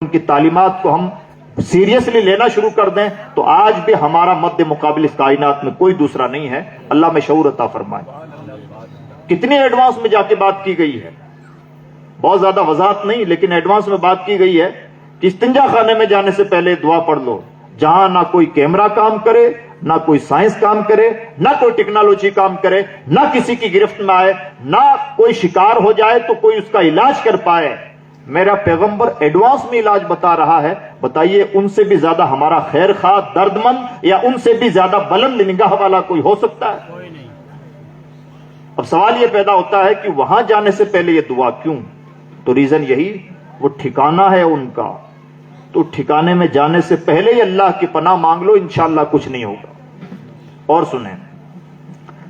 ان کی تعلیمات کو ہم سیریسلی لینا شروع کر دیں تو آج بھی ہمارا مد مقابل اس کائنات میں کوئی دوسرا نہیں ہے. اللہ میں شعور عطا فرمائے. کتنی ایڈوانس میں جا کے بات کی گئی ہے, بہت زیادہ وضاحت نہیں لیکن ایڈوانس میں بات کی گئی ہے کہ استنجا خانے میں جانے سے پہلے دعا پڑھ لو, جہاں نہ کوئی کیمرہ کام کرے, نہ کوئی سائنس کام کرے, نہ کوئی ٹیکنالوجی کام کرے, نہ کسی کی گرفت میں آئے, نہ کوئی شکار ہو جائے تو کوئی اس کا علاج کر پائے. میرا پیغمبر ایڈوانس میں علاج بتا رہا ہے. بتائیے ان سے بھی زیادہ ہمارا خیر خواہ, درد مند, یا ان سے بھی زیادہ بلند نگاہ والا کوئی ہو سکتا ہے؟ اب سوال یہ پیدا ہوتا ہے کہ وہاں جانے سے پہلے یہ دعا کیوں؟ تو ریزن یہی, وہ ٹھکانہ ہے ان کا. تو ٹھکانے میں جانے سے پہلے ہی اللہ کی پناہ مانگ لو, انشاءاللہ کچھ نہیں ہوگا. اور سنیں,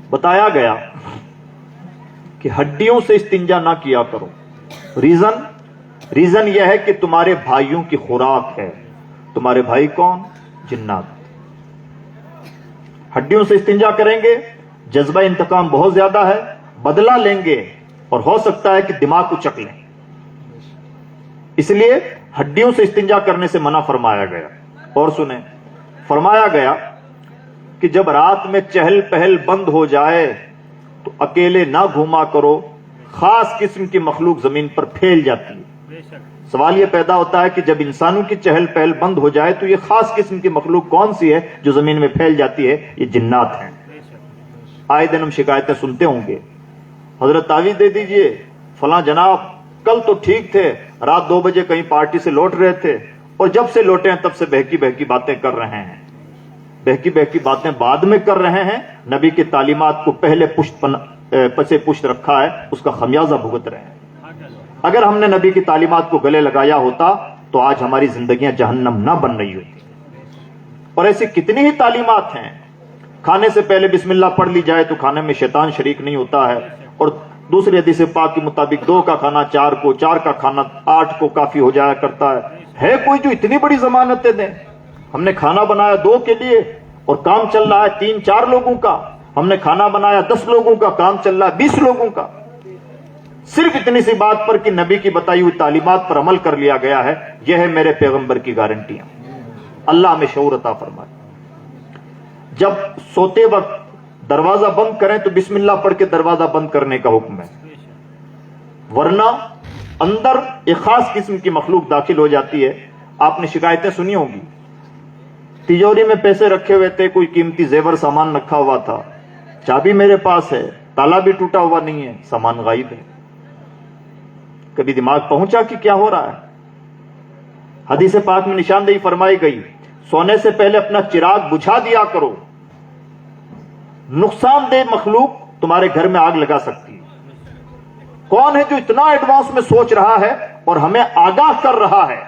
بتایا گیا کہ ہڈیوں سے استنجا نہ کیا کرو. ریزن یہ ہے کہ تمہارے بھائیوں کی خوراک ہے. تمہارے بھائی کون؟ جنات. ہڈیوں سے استنجا کریں گے, جذبہ انتقام بہت زیادہ ہے, بدلہ لیں گے اور ہو سکتا ہے کہ دماغ کو چک لیں. اس لیے ہڈیوں سے استنجا کرنے سے منع فرمایا گیا. اور سنیں, فرمایا گیا کہ جب رات میں چہل پہل بند ہو جائے تو اکیلے نہ گھوما کرو, خاص قسم کی مخلوق زمین پر پھیل جاتی ہے. سوال یہ پیدا ہوتا ہے کہ جب انسانوں کی چہل پہل بند ہو جائے تو یہ خاص قسم کی مخلوق کون سی ہے جو زمین میں پھیل جاتی ہے؟ یہ جنات ہیں. آئے دن ہم شکایتیں سنتے ہوں گے, حضرت تعویذ دے دیجئے, فلاں جناب کل تو ٹھیک تھے, رات 2 بجے کہیں پارٹی سے لوٹ رہے تھے اور جب سے لوٹے ہیں تب سے بہکی بہکی باتیں کر رہے ہیں. بہکی بہکی باتیں بعد میں کر رہے ہیں, نبی کی تعلیمات کو پہلے پسے پشت رکھا ہے, اس کا خمیازہ بھگت رہے ہیں. اگر ہم نے نبی کی تعلیمات کو گلے لگایا ہوتا تو آج ہماری زندگیاں جہنم نہ بن رہی ہوتی. اور ایسی کتنی ہی تعلیمات ہیں. کھانے سے پہلے بسم اللہ پڑھ لی جائے تو کھانے میں شیطان شریک نہیں ہوتا ہے. اور دوسری حدیث پاک کے مطابق 2 کا کھانا 4 کو, 4 کا کھانا 8 کو کافی ہو جایا کرتا ہے. ہے کوئی جو اتنی بڑی ضمانتیں دیں؟ ہم نے کھانا بنایا 2 کے لیے اور کام چل رہا ہے 3-4 لوگوں کا. ہم نے کھانا بنایا 10 لوگوں کا, کام چل رہا ہے 20 لوگوں کا. صرف اتنی سی بات پر کہ نبی کی بتائی ہوئی تعلیمات پر عمل کر لیا گیا ہے. یہ ہے میرے پیغمبر کی گارنٹیاں. اللہ ہمیں شعور عطا فرمائے. جب سوتے وقت دروازہ بند کریں تو بسم اللہ پڑھ کے دروازہ بند کرنے کا حکم ہے, ورنہ اندر ایک خاص قسم کی مخلوق داخل ہو جاتی ہے. آپ نے شکایتیں سنی ہوگی, تجوری میں پیسے رکھے ہوئے تھے, کوئی قیمتی زیور سامان رکھا ہوا تھا, چابی میرے پاس ہے, تالا بھی ٹوٹا ہوا نہیں ہے, سامان غائب ہے. کبھی دماغ پہنچا کہ کیا ہو رہا ہے؟ حدیث پاک میں نشاندہی فرمائی گئی, سونے سے پہلے اپنا چراغ بجھا دیا کرو, نقصان دہ مخلوق تمہارے گھر میں آگ لگا سکتی ہے. کون ہے جو اتنا ایڈوانس میں سوچ رہا ہے اور ہمیں آگاہ کر رہا ہے,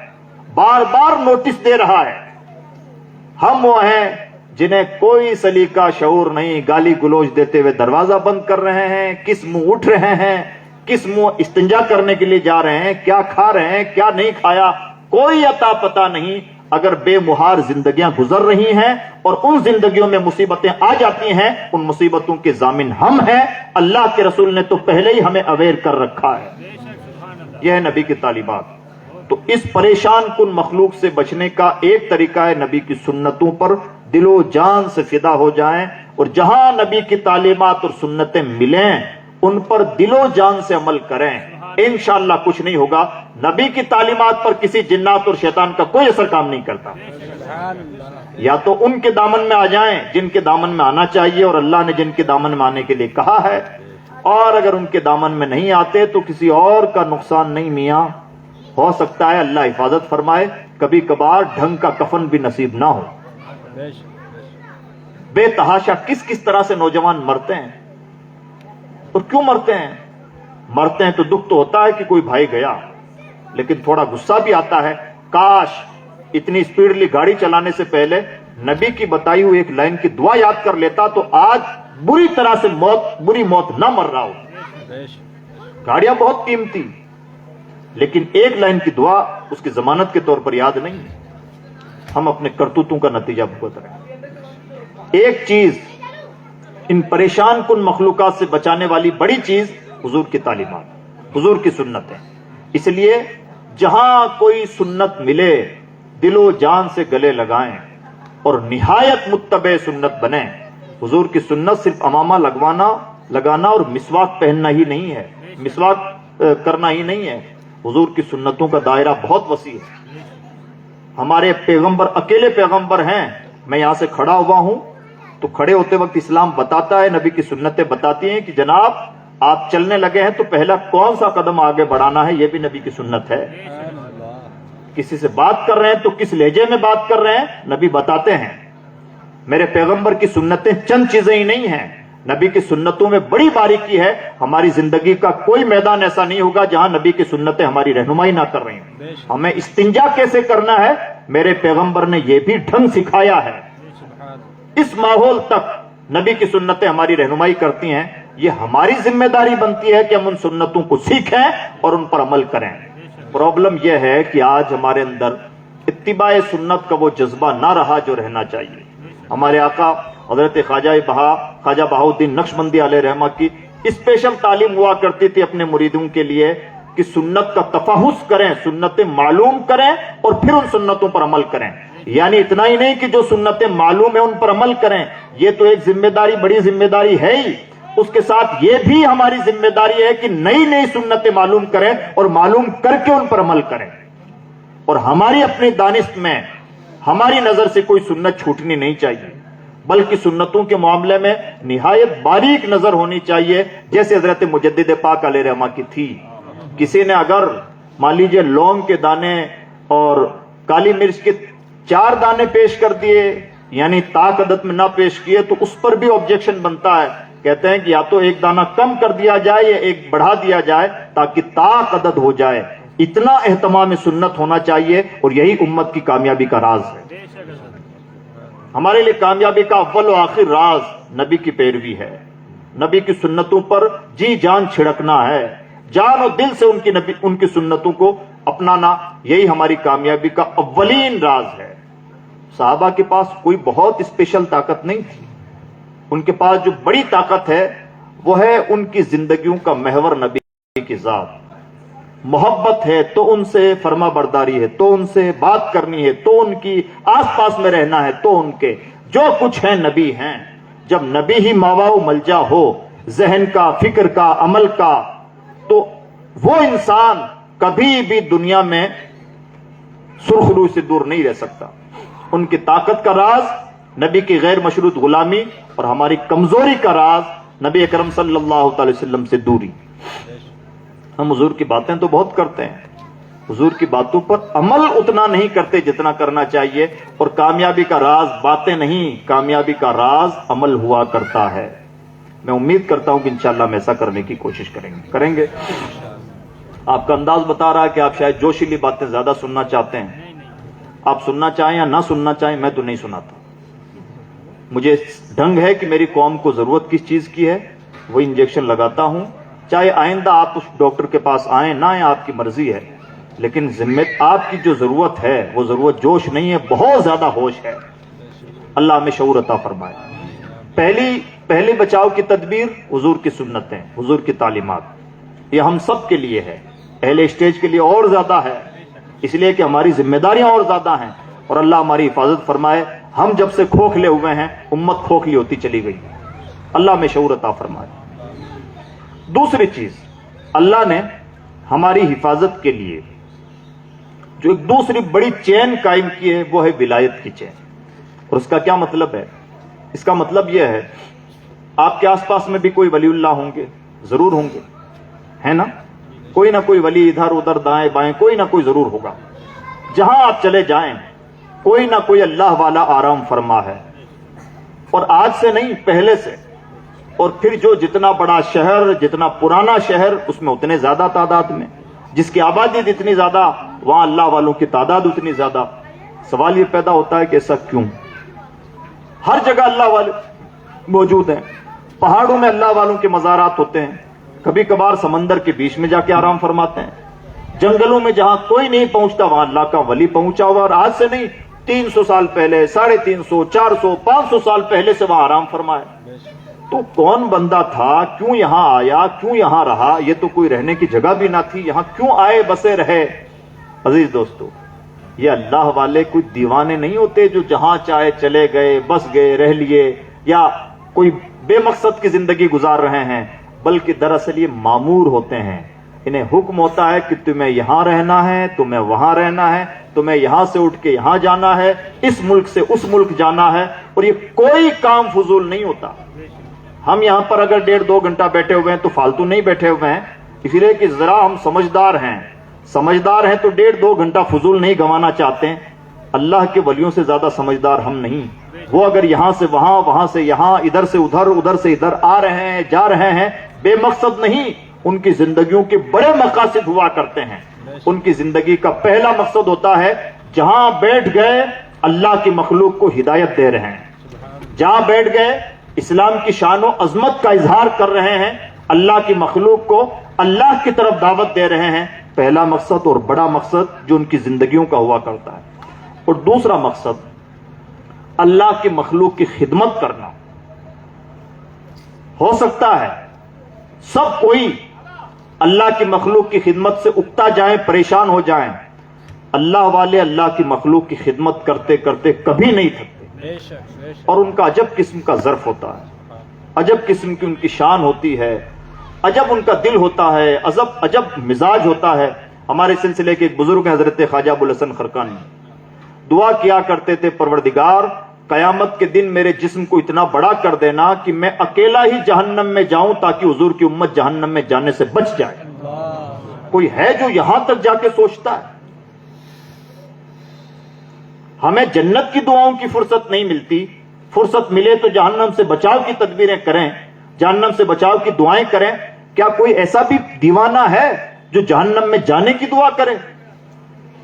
بار بار نوٹس دے رہا ہے؟ ہم وہ ہیں جنہیں کوئی سلیقہ شعور نہیں, گالی گلوچ دیتے ہوئے دروازہ بند کر رہے ہیں, کس منہ اٹھ رہے ہیں, کس منہ استنجا کرنے کے لیے جا رہے ہیں, کیا کھا رہے ہیں, کیا نہیں کھایا, کوئی عطا پتہ نہیں. اگر بے مہار زندگیاں گزر رہی ہیں اور ان زندگیوں میں مصیبتیں آ جاتی ہیں, ان مصیبتوں کے ضامن ہم ہیں. اللہ کے رسول نے تو پہلے ہی ہمیں اویئر کر رکھا ہے. یہ ہے نبی کی تعلیمات. تو اس پریشان کن مخلوق سے بچنے کا ایک طریقہ ہے نبی کی سنتوں پر دل و جان سے فدا ہو جائیں, اور جہاں نبی کی تعلیمات اور سنتیں ملیں ان پر دل و جان سے عمل کریں. انشاءاللہ کچھ نہیں ہوگا. نبی کی تعلیمات پر کسی جنات اور شیطان کا کوئی اثر کام نہیں کرتا. یا تو ان کے دامن میں آ جائیں جن کے دامن میں آنا چاہیے اور اللہ نے جن کے دامن میں آنے کے لیے کہا ہے, اور اگر ان کے دامن میں نہیں آتے تو کسی اور کا نقصان نہیں میاں, ہو سکتا ہے اللہ حفاظت فرمائے کبھی کبھار ڈھنگ کا کفن بھی نصیب نہ ہو. بے تحاشا کس کس طرح سے نوجوان مرتے ہیں. اور کیوں مرتے ہیں؟ مرتے ہیں تو دکھ تو ہوتا ہے کہ کوئی بھائی گیا, لیکن تھوڑا غصہ بھی آتا ہے, کاش اتنی اسپیڈلی گاڑی چلانے سے پہلے نبی کی بتائی ہوئی ایک لائن کی دعا یاد کر لیتا تو آج بری طرح سے بری موت نہ مر رہا ہو. گاڑیاں بہت قیمتی, لیکن ایک لائن کی دعا اس کی ضمانت کے طور پر یاد نہیں ہے. ہم اپنے کرتوتوں کا نتیجہ بھگت رہے ہیں. ایک چیز ان پریشان کن مخلوقات سے بچانے والی بڑی چیز حضور کی تعلیمات, حضور کی سنت ہے. اس لیے جہاں کوئی سنت ملے دل و جان سے گلے لگائیں اور نہایت متبع سنت بنیں. حضور کی سنت صرف امامہ لگانا اور مسواک پہننا ہی نہیں ہے، مسواک کرنا ہی نہیں ہے. حضور کی سنتوں کا دائرہ بہت وسیع ہے. ہمارے پیغمبر اکیلے پیغمبر ہیں. میں یہاں سے کھڑا ہوا ہوں تو کھڑے ہوتے وقت اسلام بتاتا ہے، نبی کی سنتیں بتاتی ہیں کہ جناب آپ چلنے لگے ہیں تو پہلا کون سا قدم آگے بڑھانا ہے، یہ بھی نبی کی سنت ہے. کسی سے بات کر رہے ہیں تو کس لہجے میں بات کر رہے ہیں نبی بتاتے ہیں. میرے پیغمبر کی سنتیں چند چیزیں ہی نہیں ہیں، نبی کی سنتوں میں بڑی باریکی ہے. ہماری زندگی کا کوئی میدان ایسا نہیں ہوگا جہاں نبی کی سنتیں ہماری رہنمائی نہ کر رہی ہیں. ہمیں استنجا کیسے کرنا ہے میرے پیغمبر نے یہ بھی ڈھنگ سکھایا ہے. اس ماحول تک نبی کی سنتیں ہماری رہنمائی کرتی ہیں. یہ ہماری ذمہ داری بنتی ہے کہ ہم ان سنتوں کو سیکھیں اور ان پر عمل کریں. پرابلم یہ ہے کہ آج ہمارے اندر اتباع سنت کا وہ جذبہ نہ رہا جو رہنا چاہیے. ہمارے آقا حضرت خواجہ بہاؤالدین نقشبندی علیہ رحمہ کی اسپیشل تعلیم ہوا کرتی تھی اپنے مریدوں کے لیے کہ سنت کا تفحص کریں، سنتیں معلوم کریں اور پھر ان سنتوں پر عمل کریں. یعنی اتنا ہی نہیں کہ جو سنتیں معلوم ہیں ان پر عمل کریں، یہ تو ایک ذمہ داری، بڑی ذمہ داری ہے ہی. اس کے ساتھ یہ بھی ہماری ذمہ داری ہے کہ نئی نئی سنتیں معلوم کریں اور معلوم کر کے ان پر عمل کریں. اور ہماری اپنی دانست میں ہماری نظر سے کوئی سنت چھوٹنی نہیں چاہیے، بلکہ سنتوں کے معاملے میں نہایت باریک نظر ہونی چاہیے، جیسے حضرت مجدد پاک علیہ رحمہ کی تھی. کسی نے اگر مان لیجیے لونگ کے دانے اور کالی مرچ کے 4 دانے پیش کر دیے، یعنی طاق عدد میں نہ پیش کیے، تو اس پر بھی آبجیکشن بنتا ہے. کہتے ہیں کہ یا تو ایک دانہ کم کر دیا جائے یا ایک بڑھا دیا جائے تاکہ طاق عدد ہو جائے. اتنا اہتمام سنت ہونا چاہیے اور یہی امت کی کامیابی کا راز ہے. ہمارے لیے کامیابی کا اول و آخر راز نبی کی پیروی ہے. نبی کی سنتوں پر جی جان چھڑکنا ہے، جان اور دل سے ان کی سنتوں کو اپنانا، یہی ہماری کامیابی کا اولین راز ہے. صحابہ کے پاس کوئی بہت اسپیشل طاقت نہیں تھی. ان کے پاس جو بڑی طاقت ہے وہ ہے ان کی زندگیوں کا محور نبی کی ذات. محبت ہے تو ان سے فرما برداری ہے، تو ان سے بات کرنی ہے، تو ان کی آس پاس میں رہنا ہے، تو ان کے جو کچھ ہیں نبی ہیں. جب نبی ہی ماوا و ملجا ہو ذہن کا، فکر کا، عمل کا، تو وہ انسان کبھی بھی دنیا میں سرخروئی سے دور نہیں رہ سکتا. ان کی طاقت کا راز نبی کی غیر مشروط غلامی اور ہماری کمزوری کا راز نبی اکرم صلی اللہ تعالی وسلم سے دوری. ہم حضور کی باتیں تو بہت کرتے ہیں، حضور کی باتوں پر عمل اتنا نہیں کرتے جتنا کرنا چاہیے. اور کامیابی کا راز باتیں نہیں، کامیابی کا راز عمل ہوا کرتا ہے. میں امید کرتا ہوں کہ انشاءاللہ ہم ایسا کرنے کی کوشش کریں گے. آپ کا انداز بتا رہا ہے کہ آپ شاید جوشیلی باتیں زیادہ سننا چاہتے ہیں. آپ سننا چاہیں یا نہ سننا چاہیں، میں تو نہیں سناتا. مجھے ڈھنگ ہے کہ میری قوم کو ضرورت کس چیز کی ہے، وہ انجیکشن لگاتا ہوں. چاہے آئندہ آپ اس ڈاکٹر کے پاس آئیں نہ آئیں، آپ کی مرضی ہے، لیکن آپ کی جو ضرورت ہے وہ ضرورت جوش نہیں ہے، بہت زیادہ ہوش ہے. اللہ ہمیں شعور عطا فرمائے. پہلی بچاؤ کی تدبیر حضور کی سنتیں، حضور کی تعلیمات، یہ ہم سب کے لیے ہے. اہل اسٹیج کے لیے اور زیادہ ہے، اس لیے کہ ہماری ذمہ داریاں اور زیادہ ہیں. اور اللہ ہماری حفاظت فرمائے. ہم جب سے کھوکھلے ہوئے ہیں امت کھوکھلی ہوتی چلی گئی. اللہ ہمیں شعور عطا فرمائے. دوسری چیز، اللہ نے ہماری حفاظت کے لیے جو ایک دوسری بڑی چین قائم کی ہے وہ ہے ولایت کی چین. اور اس کا کیا مطلب ہے؟ اس کا مطلب یہ ہے آپ کے آس پاس میں بھی کوئی ولی اللہ ہوں گے، ضرور ہوں گے، ہے نا؟ کوئی نہ کوئی ولی ادھر ادھر دائیں بائیں کوئی نہ کوئی ضرور ہوگا. جہاں آپ چلے جائیں کوئی نہ کوئی اللہ والا آرام فرما ہے. اور آج سے نہیں، پہلے سے. اور پھر جو جتنا بڑا شہر، جتنا پرانا شہر، اس میں اتنے زیادہ تعداد میں، جس کی آبادی جتنی زیادہ وہاں اللہ والوں کی تعداد اتنی زیادہ. سوال یہ پیدا ہوتا ہے کہ ایسا کیوں؟ ہر جگہ اللہ والے موجود ہیں. پہاڑوں میں اللہ والوں کے مزارات ہوتے ہیں، کبھی کبھار سمندر کے بیچ میں جا کے آرام فرماتے ہیں. جنگلوں میں جہاں کوئی نہیں پہنچتا وہاں اللہ کا ولی پہنچا ہوا. اور آج سے نہیں، 300 سال پہلے، 350، 400، 500 سال پہلے سے وہاں آرام فرمائے. تو کون بندہ تھا؟ کیوں یہاں آیا؟ کیوں یہاں رہا؟ یہ تو کوئی رہنے کی جگہ بھی نہ تھی. یہاں کیوں آئے بسے رہے؟ عزیز دوستو، یہ اللہ والے کوئی دیوانے نہیں ہوتے جو جہاں چاہے چلے گئے، بس گئے، رہ لیے، یا کوئی بے مقصد کی زندگی گزار رہے ہیں، بلکہ دراصل یہ مامور ہوتے ہیں. انہیں حکم ہوتا ہے کہ تمہیں یہاں رہنا ہے، تمہیں وہاں رہنا ہے، تمہیں یہاں سے اٹھ کے یہاں جانا ہے، اس ملک سے اس ملک جانا ہے، اور یہ کوئی کام فضول نہیں ہوتا. ہم یہاں پر اگر 1.5-2 گھنٹہ بیٹھے ہوئے ہیں تو فالتو نہیں بیٹھے ہوئے ہیں، اس لیے کہ ذرا ہم سمجھدار ہیں تو 1.5-2 گھنٹہ فضول نہیں گنوانا چاہتے ہیں. اللہ کے ولیوں سے زیادہ سمجھدار ہم نہیں. وہ اگر یہاں سے وہاں، وہاں سے یہاں، ادھر سے ادھر، ادھر سے ادھر آ رہے ہیں، جا رہے ہیں، بے مقصد نہیں. ان کی زندگیوں کے بڑے مقاصد ہوا کرتے ہیں. ان کی زندگی کا پہلا مقصد ہوتا ہے جہاں بیٹھ گئے اللہ کی مخلوق کو ہدایت دے رہے ہیں، جہاں بیٹھ گئے اسلام کی شان و عظمت کا اظہار کر رہے ہیں، اللہ کی مخلوق کو اللہ کی طرف دعوت دے رہے ہیں. پہلا مقصد اور بڑا مقصد جو ان کی زندگیوں کا ہوا کرتا ہے. اور دوسرا مقصد اللہ کی مخلوق کی خدمت کرنا. ہو سکتا ہے سب کوئی اللہ کی مخلوق کی خدمت سے اکتا جائیں، پریشان ہو جائیں. اللہ والے اللہ کی مخلوق کی خدمت کرتے کرتے کبھی نہیں تھکتے، اور ان کا عجب قسم کا ظرف ہوتا ہے، عجب قسم کی ان کی شان ہوتی ہے، عجب ان کا دل ہوتا ہے، عجب مزاج ہوتا ہے. ہمارے سلسلے کے ایک بزرگ ہیں حضرت خواجہ ابوالحسن خرقانی، دعا کیا کرتے تھے، پروردگار قیامت کے دن میرے جسم کو اتنا بڑا کر دینا کہ میں اکیلا ہی جہنم میں جاؤں تاکہ حضور کی امت جہنم میں جانے سے بچ جائے. کوئی ہے جو یہاں تک جا کے سوچتا ہے؟ ہمیں جنت کی دعاؤں کی فرصت نہیں ملتی. فرصت ملے تو جہنم سے بچاؤ کی تدبیریں کریں، جہنم سے بچاؤ کی دعائیں کریں. کیا کوئی ایسا بھی دیوانہ ہے جو جہنم میں جانے کی دعا کرے؟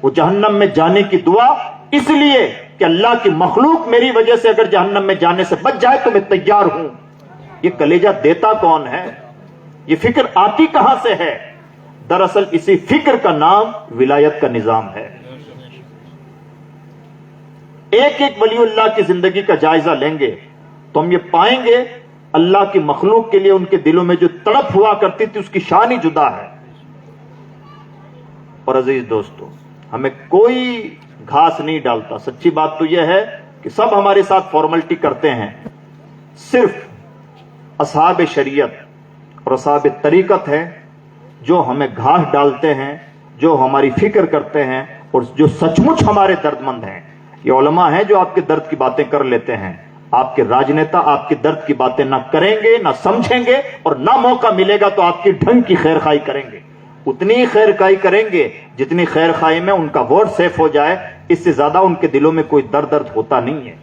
وہ جہنم میں جانے کی دعا اس لیے کہ اللہ کی مخلوق میری وجہ سے اگر جہنم میں جانے سے بچ جائے تو میں تیار ہوں. یہ کلیجہ دیتا کون ہے؟ یہ فکر آتی کہاں سے ہے؟ دراصل اسی فکر کا نام ولایت کا نظام ہے. ایک ایک ولی اللہ کی زندگی کا جائزہ لیں گے تو ہم یہ پائیں گے اللہ کی مخلوق کے لیے ان کے دلوں میں جو تڑپ ہوا کرتی تھی اس کی شان ہی جدا ہے. اور عزیز دوستو، ہمیں کوئی گھاس نہیں ڈالتا. سچی بات تو یہ ہے کہ سب ہمارے ساتھ فارملٹی کرتے ہیں. صرف اصحاب شریعت اور اصحاب طریقت ہیں جو ہمیں گھاس ڈالتے ہیں، جو ہماری فکر کرتے ہیں، اور جو سچ مچ ہمارے درد مند ہیں. یہ علماء ہیں جو آپ کے درد کی باتیں کر لیتے ہیں. آپ کے راجنیتا آپ کے درد کی باتیں نہ کریں گے، نہ سمجھیں گے، اور نہ موقع ملے گا تو آپ کی ڈھنگ کی خیر خواہی کریں گے. اتنی خیر خواہی کریں گے جتنی خیر خواہی میں ان کا ووٹ سیف ہو جائے. اس سے زیادہ ان کے دلوں میں کوئی درد ہوتا نہیں ہے.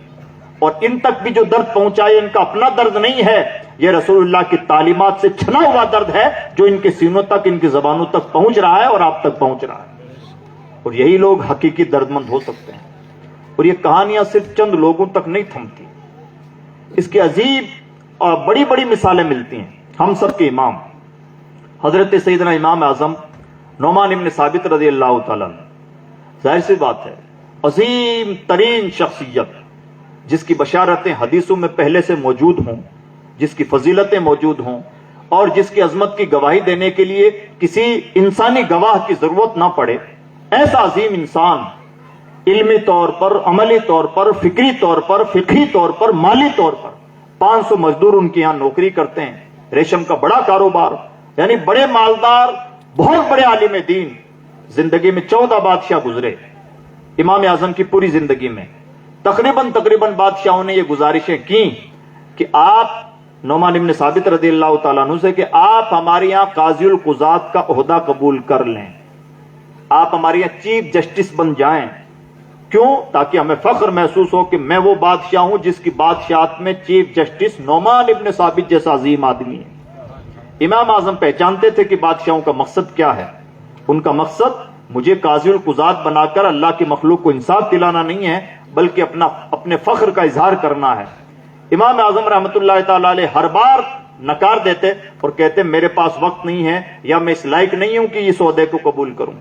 اور ان تک بھی جو درد پہنچائے ان کا اپنا درد نہیں ہے، یہ رسول اللہ کی تعلیمات سے چھنا ہوا درد ہے جو ان کے سینوں تک، ان کی زبانوں تک پہنچ رہا ہے اور آپ تک پہنچ رہا ہے. اور یہی لوگ حقیقی درد مند ہو سکتے ہیں. اور یہ کہانیاں صرف چند لوگوں تک نہیں تھمتی، اس کی عجیب اور بڑی بڑی مثالیں ملتی ہیں. ہم سب کے امام حضرت سیدنا امام اعظم نعمان ابن ثابت رضی اللہ تعالیٰ عنہ، ظاہر سی بات ہے عظیم ترین شخصیت جس کی بشارتیں حدیثوں میں پہلے سے موجود ہوں، جس کی فضیلتیں موجود ہوں، اور جس کی عظمت کی گواہی دینے کے لیے کسی انسانی گواہ کی ضرورت نہ پڑے. ایسا عظیم انسان علمی طور پر، عملی طور پر، فکری طور پر، فقہی طور پر، مالی طور پر 500 مزدور ان کے یہاں نوکری کرتے ہیں. ریشم کا بڑا کاروبار، یعنی بڑے مالدار، بہت بڑے عالم دین. زندگی میں 14 بادشاہ گزرے امام اعظم کی پوری زندگی میں. تقریباً بادشاہوں نے یہ گزارشیں کی کہ آپ نعمان ابن ثابت رضی اللہ تعالیٰ عنہ سے کہ آپ ہمارے یہاں قاضی القضات کا عہدہ قبول کر لیں، آپ ہمارے یہاں چیف جسٹس بن جائیں. کیوں؟ تاکہ ہمیں فخر محسوس ہو کہ میں وہ بادشاہ ہوں جس کی بادشاہت میں چیف جسٹس نعمان ابن ثابت جیسا عظیم آدمی ہے. امام اعظم پہچانتے تھے کہ بادشاہوں کا مقصد کیا ہے. ان کا مقصد مجھے قاضی القضات بنا کر اللہ کی مخلوق کو انصاف دلانا نہیں ہے، بلکہ اپنے فخر کا اظہار کرنا ہے. امام اعظم رحمۃ اللہ تعالی علیہ ہر بار نکار دیتے اور کہتے میرے پاس وقت نہیں ہے، یا میں اس لائق نہیں ہوں کہ اس عہدے کو قبول کروں.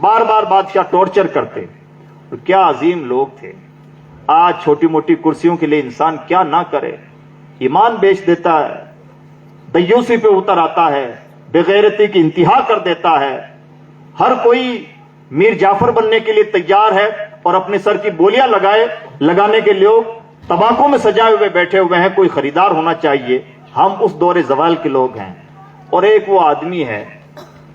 بار بار بادشاہ ٹارچر کرتے. کیا عظیم لوگ تھے. آج چھوٹی موٹی کرسیوں کے لیے انسان کیا نہ کرے. ایمان بیچ دیتا ہے، دیوسی پہ اتر آتا ہے، بے غیرتی کی انتہا کر دیتا ہے. ہر کوئی میر جعفر بننے کے لیے تیار ہے اور اپنے سر کی بولیاں لگانے کے لوگ طباقوں میں سجائے ہوئے بیٹھے ہوئے ہیں، کوئی خریدار ہونا چاہیے. ہم اس دور زوال کے لوگ ہیں. اور ایک وہ آدمی ہے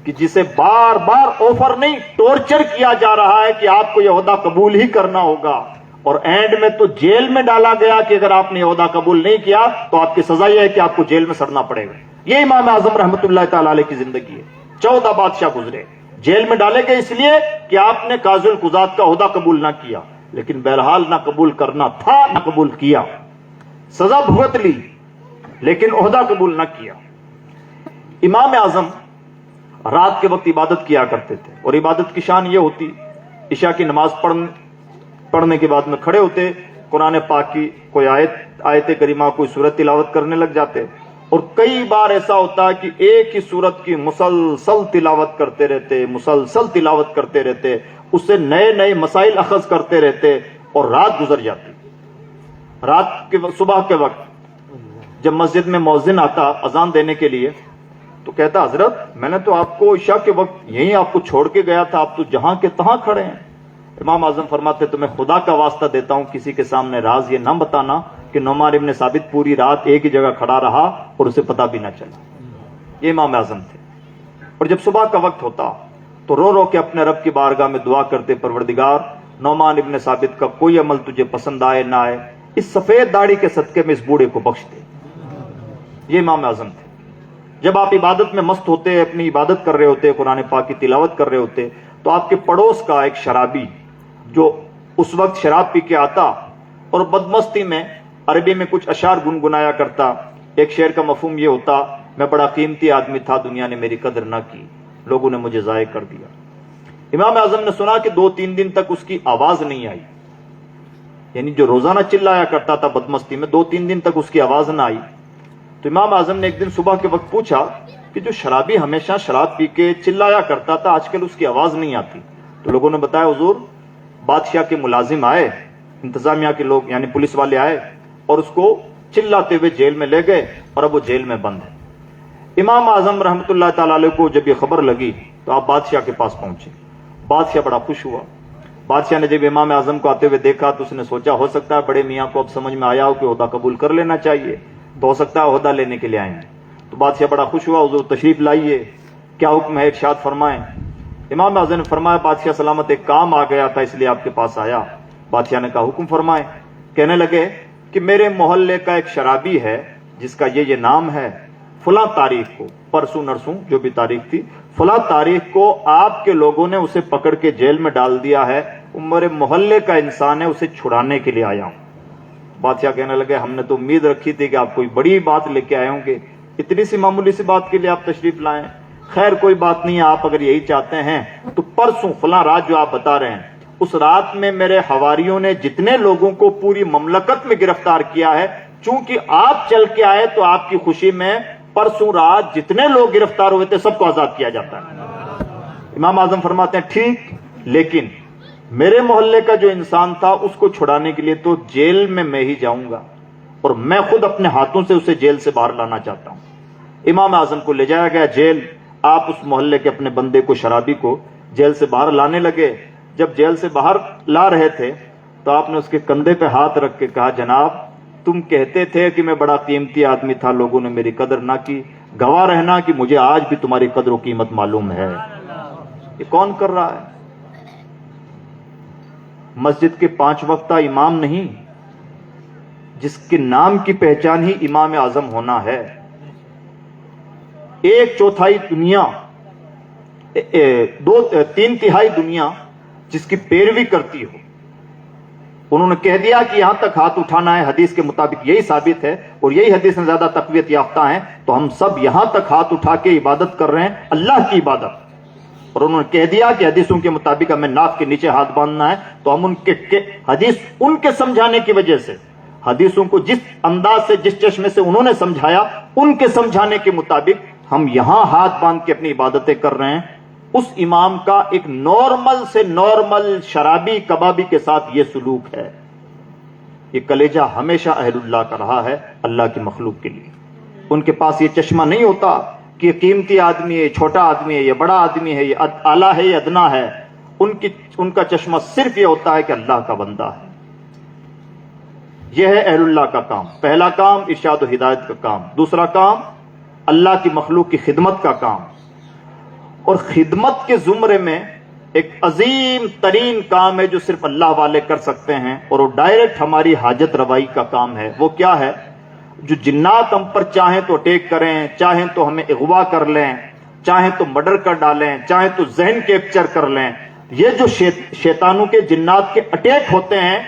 کہ جسے بار بار آفر نہیں ٹورچر کیا جا رہا ہے کہ آپ کو یہ عہدہ قبول ہی کرنا ہوگا، اور اینڈ میں تو جیل میں ڈالا گیا کہ اگر آپ نے یہ عہدہ قبول نہیں کیا تو آپ کی سزا یہ ہے کہ آپ کو جیل میں سڑنا پڑے گا. یہ امام اعظم رحمت اللہ تعالی علیہ کی زندگی ہے. 14 بادشاہ گزرے، جیل میں ڈالے گئے اس لیے کہ آپ نے قاضی القضات کا عہدہ قبول نہ کیا، لیکن بہرحال نہ قبول کرنا تھا نہ قبول کیا، سزا بھگت لی لیکن عہدہ قبول نہ کیا. امام اعظم رات کے وقت عبادت کیا کرتے تھے، اور عبادت کی شان یہ ہوتی، عشاء کی نماز پڑھنے کے بعد میں کھڑے ہوتے، قرآن پاک کی کوئی آیت کریمہ کوئی سورت تلاوت کرنے لگ جاتے. اور کئی بار ایسا ہوتا ہے کہ ایک ہی سورت کی مسلسل تلاوت کرتے رہتے، اس سے نئے نئے مسائل اخذ کرتے رہتے، اور رات گزر جاتی. صبح کے وقت جب مسجد میں مؤذن آتا اذان دینے کے لیے تو کہتا، حضرت میں نے تو آپ کو عشاء کے وقت یہیں آپ کو چھوڑ کے گیا تھا، آپ تو جہاں کے تہاں کھڑے ہیں. امام اعظم فرماتے تمہیں خدا کا واسطہ دیتا ہوں کسی کے سامنے راز یہ نہ بتانا کہ نعمان ابن ثابت پوری رات ایک ہی جگہ کھڑا رہا اور اسے پتہ بھی نہ چلا. یہ امام اعظم تھے. اور جب صبح کا وقت ہوتا تو رو رو کے اپنے رب کی بارگاہ میں دعا کرتے، پروردگار نعمان ابن ثابت کا کوئی عمل تجھے پسند آئے نہ آئے، اس سفید داڑھی کے صدقے میں اس بوڑھے کو بخش دے. یہ امام اعظم تھے. جب آپ عبادت میں مست ہوتے، اپنی عبادت کر رہے ہوتے، قرآن پاک کی تلاوت کر رہے ہوتے، تو آپ کے پڑوس کا ایک شرابی جو اس وقت شراب پی کے آتا اور بدمستی میں عربی میں کچھ اشعار گنگنایا کرتا. ایک شعر کا مفہوم یہ ہوتا، میں بڑا قیمتی آدمی تھا، دنیا نے میری قدر نہ کی، لوگوں نے مجھے ضائع کر دیا. امام اعظم نے سنا کہ 2-3 دن تک اس کی آواز نہیں آئی، یعنی جو روزانہ چلایا کرتا تھا بدمستی میں، 2-3 دن تک اس کی آواز نہ آئی. تو امام اعظم نے ایک دن صبح کے وقت پوچھا کہ جو شرابی ہمیشہ شراب پی کے چلایا کرتا تھا آج کل اس کی آواز نہیں آتی. تو لوگوں نے بتایا، حضور بادشاہ کے ملازم آئے، انتظامیہ کے لوگ یعنی پولیس والے آئے اور اس کو چلاتے ہوئے جیل میں لے گئے اور اب وہ جیل میں بند ہے. امام اعظم رحمت اللہ تعالی علیہ کو جب یہ خبر لگی تو آپ بادشاہ کے پاس پہنچے. بادشاہ بڑا خوش ہوا. بادشاہ نے جب امام اعظم کو آتے ہوئے دیکھا تو اس نے سوچا ہو سکتا ہے بڑے میاں کو اب سمجھ میں آیا ہو کہ عہدہ قبول کر لینا چاہیے، تو ہو سکتا ہے عہدہ لینے کے لیے آئیں گے. تو بادشاہ بڑا خوش ہوا، حضور تشریف لائیے، کیا حکم ہے ارشاد فرمائیں. امام اعظم نے فرمایا، بادشاہ سلامت ایک کام آ گیا تھا اس لیے آپ کے پاس آیا. بادشاہ نے کہا حکم فرمائیں. کہنے لگے کہ میرے محلے کا ایک شرابی ہے جس کا یہ نام ہے، فلاں تاریخ کو، پرسوں نرسوں جو بھی تاریخ تھی، فلاں تاریخ کو آپ کے لوگوں نے اسے پکڑ کے جیل میں ڈال دیا ہے، وہ میرے محلے کا انسان ہے، اسے چھڑانے کے لیے آیا ہوں. بادشاہ کہنے لگے ہم نے تو امید رکھی تھی کہ آپ کوئی بڑی بات لے کے آئے ہوں گے، اتنی سی معمولی سی بات کے لیے آپ تشریف لائیں. خیر کوئی بات نہیں ہے، آپ اگر یہی چاہتے ہیں تو پرسوں فلاں رات جو آپ بتا رہے ہیں اس رات میں میرے حواریوں نے جتنے لوگوں کو پوری مملکت میں گرفتار کیا ہے، چونکہ آپ چل کے آئے تو آپ کی خوشی میں پرسوں رات جتنے لوگ گرفتار ہوئے تھے سب کو آزاد کیا جاتا ہے. امام اعظم فرماتے ہیں ٹھیک، لیکن میرے محلے کا جو انسان تھا اس کو چھڑانے کے لیے تو جیل میں ہی جاؤں گا، اور میں خود اپنے ہاتھوں سے اسے جیل سے باہر لانا چاہتا ہوں. امام اعظم کو لے جایا گیا جیل. آپ اس محلے کے اپنے بندے کو، شرابی کو جیل سے باہر لانے لگے. جب جیل سے باہر لا رہے تھے تو آپ نے اس کے کندھے پہ ہاتھ رکھ کے کہا، جناب تم کہتے تھے کہ میں بڑا قیمتی آدمی تھا، لوگوں نے میری قدر نہ کی، گواہ رہنا کہ مجھے آج بھی تمہاری قدر و قیمت معلوم ہے. یہ کون کر رہا ہے؟ مسجد کے 5 وقتہ امام نہیں، جس کے نام کی پہچان ہی امام اعظم ہونا ہے. 1/4 دنیا، 3/3 دنیا جس کی پیروی کرتی ہو، انہوں نے کہہ دیا کہ یہاں تک ہاتھ اٹھانا ہے، حدیث کے مطابق یہی ثابت ہے اور یہی حدیث میں زیادہ تقویت یافتہ ہیں، تو ہم سب یہاں تک ہاتھ اٹھا کے عبادت کر رہے ہیں، اللہ کی عبادت. اور انہوں نے کہہ دیا کہ حدیثوں کے مطابق ہمیں ناک کے نیچے ہاتھ باندھنا ہے، تو ہم ان کے حدیث ان کے سمجھانے کی وجہ سے، حدیثوں کو جس انداز سے جس چشمے سے انہوں نے سمجھایا ان کے سمجھانے کے مطابق ہم یہاں ہاتھ باندھ کے اپنی عبادتیں کر رہے ہیں. اس امام کا ایک نارمل سے نارمل شرابی کبابی کے ساتھ یہ سلوک ہے. یہ کلیجہ ہمیشہ اہل اللہ کا رہا ہے، اللہ کی مخلوق کے لیے. ان کے پاس یہ چشمہ نہیں ہوتا کہ یہ قیمتی آدمی ہے، چھوٹا آدمی ہے، یہ بڑا آدمی ہے، یہ اعلیٰ ہے، یہ ادنا ہے. ان کا چشمہ صرف یہ ہوتا ہے کہ اللہ کا بندہ ہے. یہ ہے اہل اللہ کا کام. پہلا کام ارشاد و ہدایت کا کام. دوسرا کام اللہ کی مخلوق کی خدمت کا کام. اور خدمت کے زمرے میں ایک عظیم ترین کام ہے جو صرف اللہ والے کر سکتے ہیں, اور وہ ڈائریکٹ ہماری حاجت روائی کا کام ہے. وہ کیا ہے؟ جو جنات ہم پر چاہیں تو اٹیک کریں, چاہیں تو ہمیں اغوا کر لیں, چاہیں تو مرڈر کر ڈالیں, چاہیں تو ذہن کیپچر کر لیں. یہ جو شیطانوں کے جنات کے اٹیک ہوتے ہیں,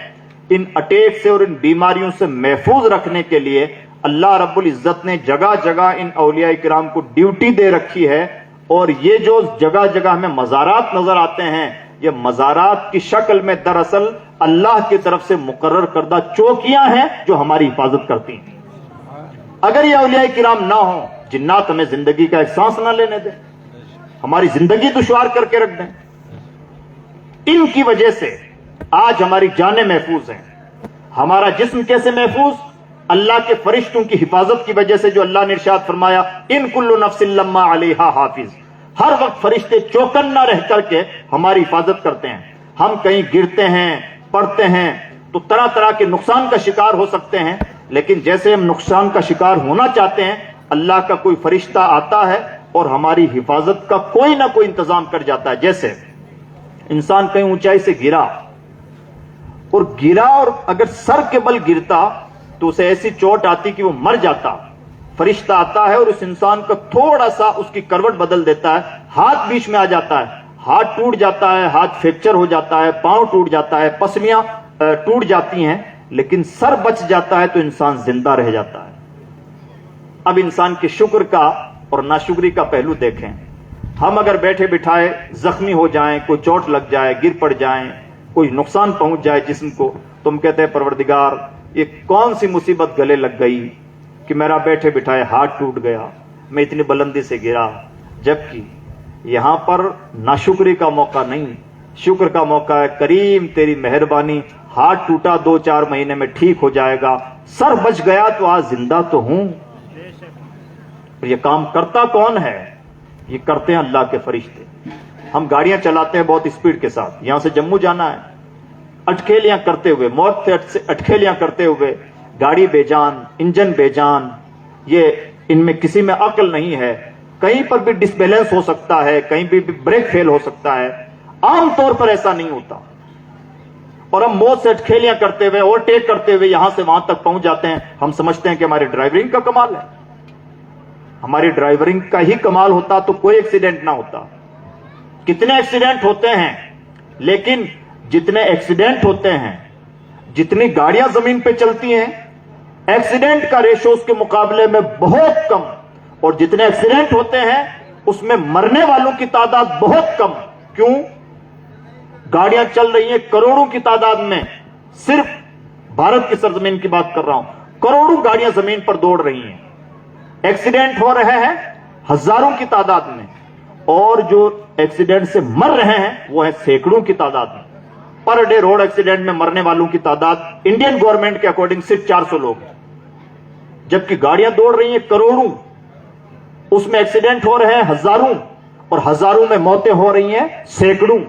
ان اٹیک سے اور ان بیماریوں سے محفوظ رکھنے کے لیے اللہ رب العزت نے جگہ جگہ ان اولیاء کرام کو ڈیوٹی دے رکھی ہے. اور یہ جو جگہ جگہ ہمیں مزارات نظر آتے ہیں, یہ مزارات کی شکل میں دراصل اللہ کی طرف سے مقرر کردہ چوکیاں ہیں جو ہماری حفاظت کرتی ہیں. اگر یہ اولیاء کرام نہ ہوں, جنات ہمیں زندگی کا احساس نہ لینے دیں, ہماری زندگی دشوار کر کے رکھ دیں. ان کی وجہ سے آج ہماری جانیں محفوظ ہیں. ہمارا جسم کیسے محفوظ؟ اللہ کے فرشتوں کی حفاظت کی وجہ سے, جو اللہ نے ارشاد فرمایا ان کل نفس لما علیہا حافظ. ہر وقت فرشتے چوکنا رہ کر کے ہماری حفاظت کرتے ہیں. ہم کہیں گرتے ہیں, پڑتے ہیں تو طرح طرح کے نقصان کا شکار ہو سکتے ہیں, لیکن جیسے ہم نقصان کا شکار ہونا چاہتے ہیں, اللہ کا کوئی فرشتہ آتا ہے اور ہماری حفاظت کا کوئی نہ کوئی انتظام کر جاتا ہے. جیسے انسان کہیں اونچائی سے گرا اور اگر سر کے بل گرتا تو اسے ایسی چوٹ آتی کہ وہ مر جاتا. فرشتہ آتا ہے اور اس انسان کا تھوڑا سا اس کی کروٹ بدل دیتا ہے, ہاتھ بیچ میں آ جاتا ہے, ہاتھ ٹوٹ جاتا ہے, ہاتھ فریکچر ہو جاتا ہے, پاؤں ٹوٹ جاتا ہے, پسلیاں ٹوٹ جاتی ہیں, لیکن سر بچ جاتا ہے تو انسان زندہ رہ جاتا ہے. اب انسان کے شکر کا اور ناشکری کا پہلو دیکھیں. ہم اگر بیٹھے بٹھائے زخمی ہو جائیں, کوئی چوٹ لگ جائے, گر پڑ جائیں, کوئی نقصان پہنچ جائے جسم کو, تم کہتے ہیں پروردگار یہ کون سی مصیبت گلے لگ گئی کہ میرا بیٹھے بٹھائے ہاتھ ٹوٹ گیا, میں اتنی بلندی سے گرا. جبکہ یہاں پر ناشکری کا موقع نہیں, شکر کا موقع ہے. کریم تیری مہربانی, ہاتھ ٹوٹا 2-4 مہینے میں ٹھیک ہو جائے گا, سر بچ گیا تو آج زندہ تو ہوں. یہ کام کرتا کون ہے؟ یہ کرتے ہیں اللہ کے فرشتے. ہم گاڑیاں چلاتے ہیں بہت اسپیڈ کے ساتھ, یہاں سے جموں جانا ہے, اٹکھیلیاں کرتے ہوئے, موت سے اٹکھیلیاں کرتے ہوئے, گاڑی بے جان, انجن بے جان, یہ ان میں کسی میں عقل نہیں ہے. کہیں پر بھی ڈس بیلنس ہو سکتا ہے, کہیں بھی بریک فیل ہو سکتا ہے. عام طور پر ایسا نہیں ہوتا, اور ہم موت سے اٹکھیلیاں کرتے ہوئے, اوورٹیک کرتے ہوئے یہاں سے وہاں تک پہنچ جاتے ہیں. ہم سمجھتے ہیں کہ ہماری ڈرائیورنگ کا کمال ہے. ہماری ڈرائیورنگ کا ہی کمال ہوتا تو کوئی ایکسیڈنٹ نہ ہوتا. کتنے ایکسیڈنٹ ہوتے ہیں, لیکن جتنے ایکسیڈنٹ ہوتے ہیں, جتنی گاڑیاں زمین پہ چلتی ہیں, ایکسیڈنٹ کا ریشو اس کے مقابلے میں بہت کم, اور جتنے ایکسیڈنٹ ہوتے ہیں اس میں مرنے والوں کی تعداد بہت کم. کیوں؟ گاڑیاں چل رہی ہیں کروڑوں کی تعداد میں. صرف بھارت کی سرزمین کی بات کر رہا ہوں, کروڑوں گاڑیاں زمین پر دوڑ رہی ہیں, ایکسیڈنٹ ہو رہے ہیں ہزاروں کی تعداد میں, اور جو ایکسیڈنٹ سے مر رہے ہیں وہ ہیں سینکڑوں کی تعداد میں. پر ڈے روڈ ایکسیڈنٹ میں مرنے والوں کی تعداد انڈین گورنمنٹ کے اکارڈنگ صرف 400 لوگ ہیں, جبکہ گاڑیاں دوڑ رہی ہیں کروڑوں, اس میں ایکسیڈنٹ ہو رہے ہیں ہزاروں, اور ہزاروں میں موتیں ہو رہی ہیں سینکڑوں.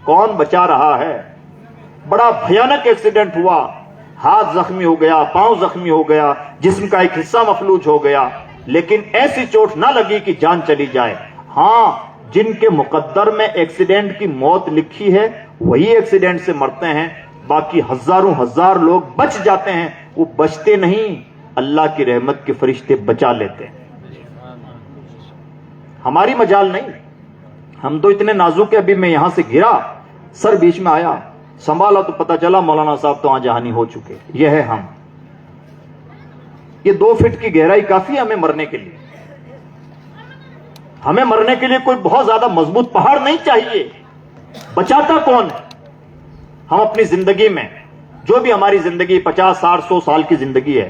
کون بچا رہا ہے؟ بڑا بھیانک ایکسیڈنٹ ہوا, ہاتھ زخمی ہو گیا, پاؤں زخمی ہو گیا, جسم کا ایک حصہ مفلوج ہو گیا, لیکن ایسی چوٹ نہ لگی کہ جان چلی جائے. ہاں, جن کے مقدر میں ایکسیڈنٹ کی موت لکھی ہے وہی ایکسیڈنٹ سے مرتے ہیں, باقی ہزاروں ہزار لوگ بچ جاتے ہیں. وہ بچتے نہیں, اللہ کی رحمت کے فرشتے بچا لیتے ہیں. ہماری مجال نہیں, ہم تو اتنے نازک ہیں. ابھی میں یہاں سے گرا, سر بیچ میں آیا, سنبھالا تو پتا چلا مولانا صاحب تو آج جہانی ہو چکے. یہ ہے ہم. یہ 2 فٹ کی گہرائی کافی ہے ہمیں مرنے کے لیے. ہمیں مرنے کے لیے کوئی بہت زیادہ مضبوط پہاڑ نہیں چاہیے. بچاتا کون ہے؟ ہم اپنی زندگی میں, جو بھی ہماری زندگی 50, 60, 100 سال کی زندگی ہے,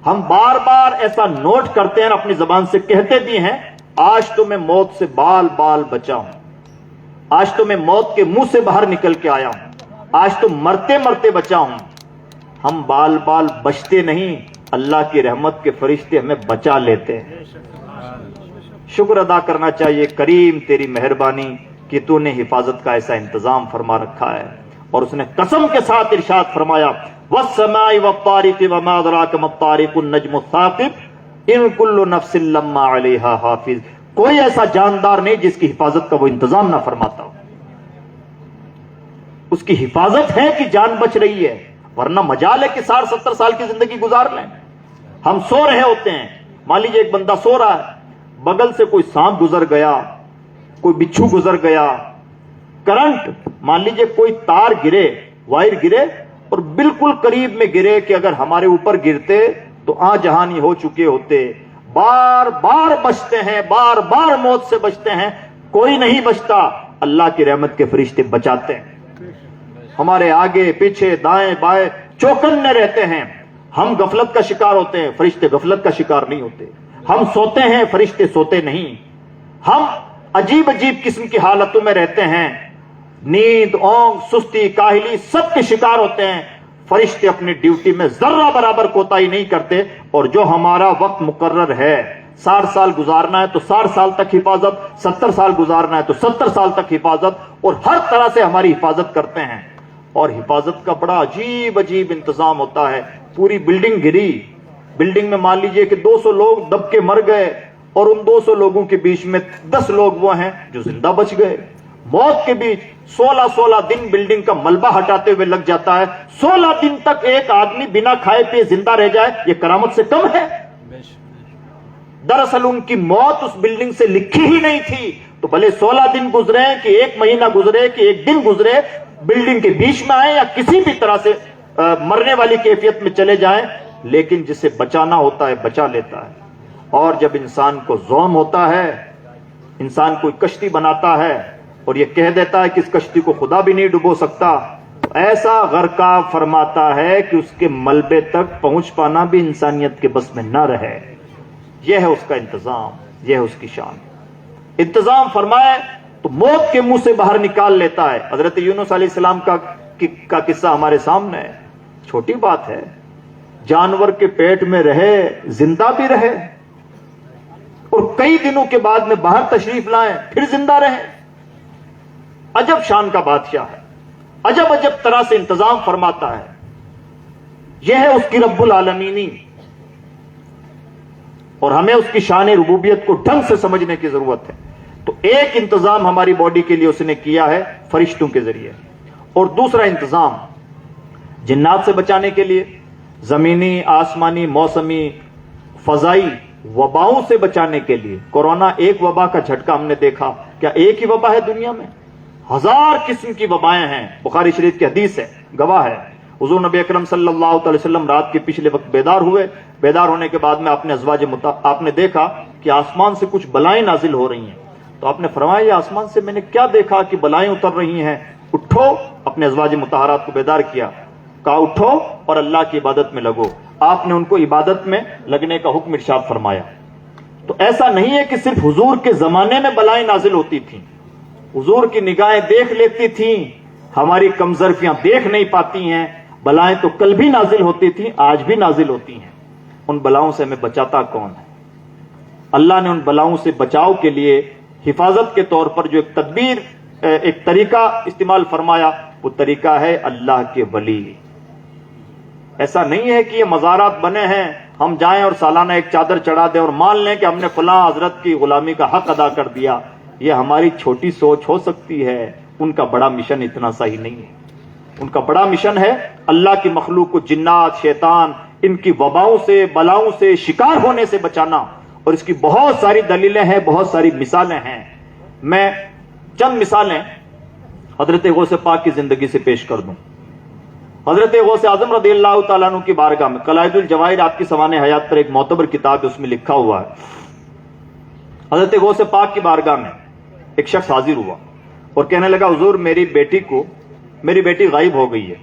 ہم بار بار ایسا نوٹ کرتے ہیں, اپنی زبان سے کہتے بھی ہیں, آج تو میں موت سے بال بال بچا ہوں, آج تو میں موت کے منہ سے باہر نکل کے آیا ہوں, آج تو مرتے مرتے بچا ہوں. ہم بال بال بچتے نہیں, اللہ کی رحمت کے فرشتے ہمیں بچا لیتے ہیں. شکر ادا کرنا چاہیے, کریم تیری مہربانی کہ تو نے حفاظت کا ایسا انتظام فرما رکھا ہے. اور اس نے قسم کے ساتھ ارشاد فرمایا والسماء والطارق وما ادراک ما الطارق النجم الثاقب ان کل نفس لما علیہا حافظ. کوئی ایسا جاندار نہیں جس کی حفاظت کا وہ انتظام نہ فرماتا ہو. اس کی حفاظت ہے کہ جان بچ رہی ہے، ورنہ مجال ہے کہ 60-70 سال کی زندگی گزار لیں. ہم سو رہے ہوتے ہیں، مان لیجیے ایک بندہ سو رہا ہے، بغل سے کوئی سانپ گزر گیا، کوئی بچھو گزر گیا، کرنٹ مان لیجیے کوئی تار گرے، وائر گرے اور بالکل قریب میں گرے کہ اگر ہمارے اوپر گرتے تو جہانی ہو چکے ہوتے. بار بار بچتے ہیں، بار بار موت سے بچتے ہیں، کوئی نہیں بچتا. اللہ کی رحمت کے فرشتے بچاتے ہیں. ہمارے آگے پیچھے دائیں بائیں چوکنے رہتے ہیں. ہم غفلت کا شکار ہوتے ہیں، فرشتے غفلت کا شکار نہیں ہوتے. ہم سوتے ہیں، فرشتے سوتے نہیں. ہم عجیب عجیب قسم کی حالتوں میں رہتے ہیں، نیند، اونگ، سستی، کاہلی سب کے شکار ہوتے ہیں. فرشتے اپنی ڈیوٹی میں ذرہ برابر کوتاہی نہیں کرتے. اور جو ہمارا وقت مقرر ہے، 60 سال گزارنا ہے تو 60 سال تک حفاظت، 70 سال گزارنا ہے تو 70 سال تک حفاظت، اور ہر طرح سے ہماری حفاظت کرتے ہیں. اور حفاظت کا بڑا عجیب عجیب انتظام ہوتا ہے. پوری بلڈنگ گری، بلڈنگ میں مان لیجئے کہ 200 لوگ دب کے مر گئے، اور ان 200 لوگوں کے بیچ میں 10 لوگ وہ ہیں جو زندہ بچ گئے. موت کے بیچ 16 دن بلڈنگ کا ملبہ ہٹاتے ہوئے لگ جاتا ہے. 16 دن تک ایک آدمی بنا کھائے پیے زندہ رہ جائے، یہ کرامت سے کم ہے؟ دراصل ان کی موت اس بلڈنگ سے لکھی ہی نہیں تھی. تو بھلے 16 دن گزرے کہ ایک مہینہ گزرے کہ ایک دن گزرے، بلڈنگ کے بیچ میں آئے یا کسی بھی طرح سے مرنے والی کیفیت میں چلے جائیں، لیکن جسے بچانا ہوتا ہے بچا لیتا ہے. اور جب انسان کو زوم ہوتا ہے، انسان کوئی کشتی بناتا ہے اور یہ کہہ دیتا ہے کہ اس کشتی کو خدا بھی نہیں ڈبو سکتا، ایسا غرقاب فرماتا ہے کہ اس کے ملبے تک پہنچ پانا بھی انسانیت کے بس میں نہ رہے. یہ ہے اس کا انتظام، یہ ہے اس کی شان. انتظام فرمائے تو موت کے منہ سے باہر نکال لیتا ہے. حضرت یونس علیہ السلام کا قصہ ہمارے سامنے ہے. چھوٹی بات ہے، جانور کے پیٹ میں رہے، زندہ بھی رہے، اور کئی دنوں کے بعد میں باہر تشریف لائیں، پھر زندہ رہے. عجب شان کا بادشاہ ہے، عجب عجب طرح سے انتظام فرماتا ہے. یہ ہے اس کی رب العالمینی. اور ہمیں اس کی شان ربوبیت کو ڈھنگ سے سمجھنے کی ضرورت ہے. تو ایک انتظام ہماری باڈی کے لیے اس نے کیا ہے فرشتوں کے ذریعے، اور دوسرا انتظام جنات سے بچانے کے لیے، زمینی، آسمانی، موسمی، فضائی وباؤں سے بچانے کے لیے. کورونا ایک وبا کا جھٹکا ہم نے دیکھا، کیا ایک ہی وبا ہے دنیا میں؟ 1000 قسم کی وبائیں ہیں. بخاری شریف کی حدیث ہے، گواہ ہے. حضور نبی اکرم صلی اللہ علیہ وسلم رات کے پچھلے وقت بیدار ہوئے. بیدار ہونے کے بعد میں آپ نے دیکھا کہ آسمان سے کچھ بلائیں نازل ہو رہی ہیں. تو آپ نے فرمایا یہ آسمان سے میں نے کیا دیکھا کہ بلائیں اتر رہی ہیں؟ اٹھو. اپنے ازواج مطہرات کو بیدار کیا، کہا اٹھو اور اللہ کی عبادت میں لگو. آپ نے ان کو عبادت میں لگنے کا حکم ارشاد فرمایا. تو ایسا نہیں ہے کہ صرف حضور کے زمانے میں بلائیں نازل ہوتی تھیں. حضور کی نگاہیں دیکھ لیتی تھیں، ہماری کمظرفیاں دیکھ نہیں پاتی ہیں. بلائیں تو کل بھی نازل ہوتی تھیں، آج بھی نازل ہوتی ہیں. ان بلاؤں سے ہمیں بچاتا کون ہے؟ اللہ نے ان بلاؤں سے بچاؤ کے لیے حفاظت کے طور پر جو ایک تدبیر، ایک طریقہ استعمال فرمایا، وہ طریقہ ہے اللہ کے ولی. ایسا نہیں ہے کہ یہ مزارات بنے ہیں ہم جائیں اور سالانہ ایک چادر چڑھا دیں اور مان لیں کہ ہم نے فلاں حضرت کی غلامی کا حق ادا کر دیا. یہ ہماری چھوٹی سوچ ہو سکتی ہے، ان کا بڑا مشن اتنا صحیح نہیں ہے. ان کا بڑا مشن ہے اللہ کی مخلوق کو جنات، شیطان، ان کی وباؤں سے، بلاؤں سے، شکار ہونے سے بچانا. اور اس کی بہت ساری دلیلیں ہیں، بہت ساری مثالیں ہیں. میں چند مثالیں حضرت غوث پاک کی زندگی سے پیش کر دوں. حضرت غوث اعظم رضی اللہ تعالیٰ عنہ کی بارگاہ میں قلائد الجواہر آپ کی سوانح حیات پر ایک معتبر کتاب ہے، اس میں لکھا ہوا ہے. حضرت غوث پاک کی بارگاہ میں ایک شخص حاضر ہوا اور کہنے لگا حضور میری بیٹی غائب ہو گئی ہے.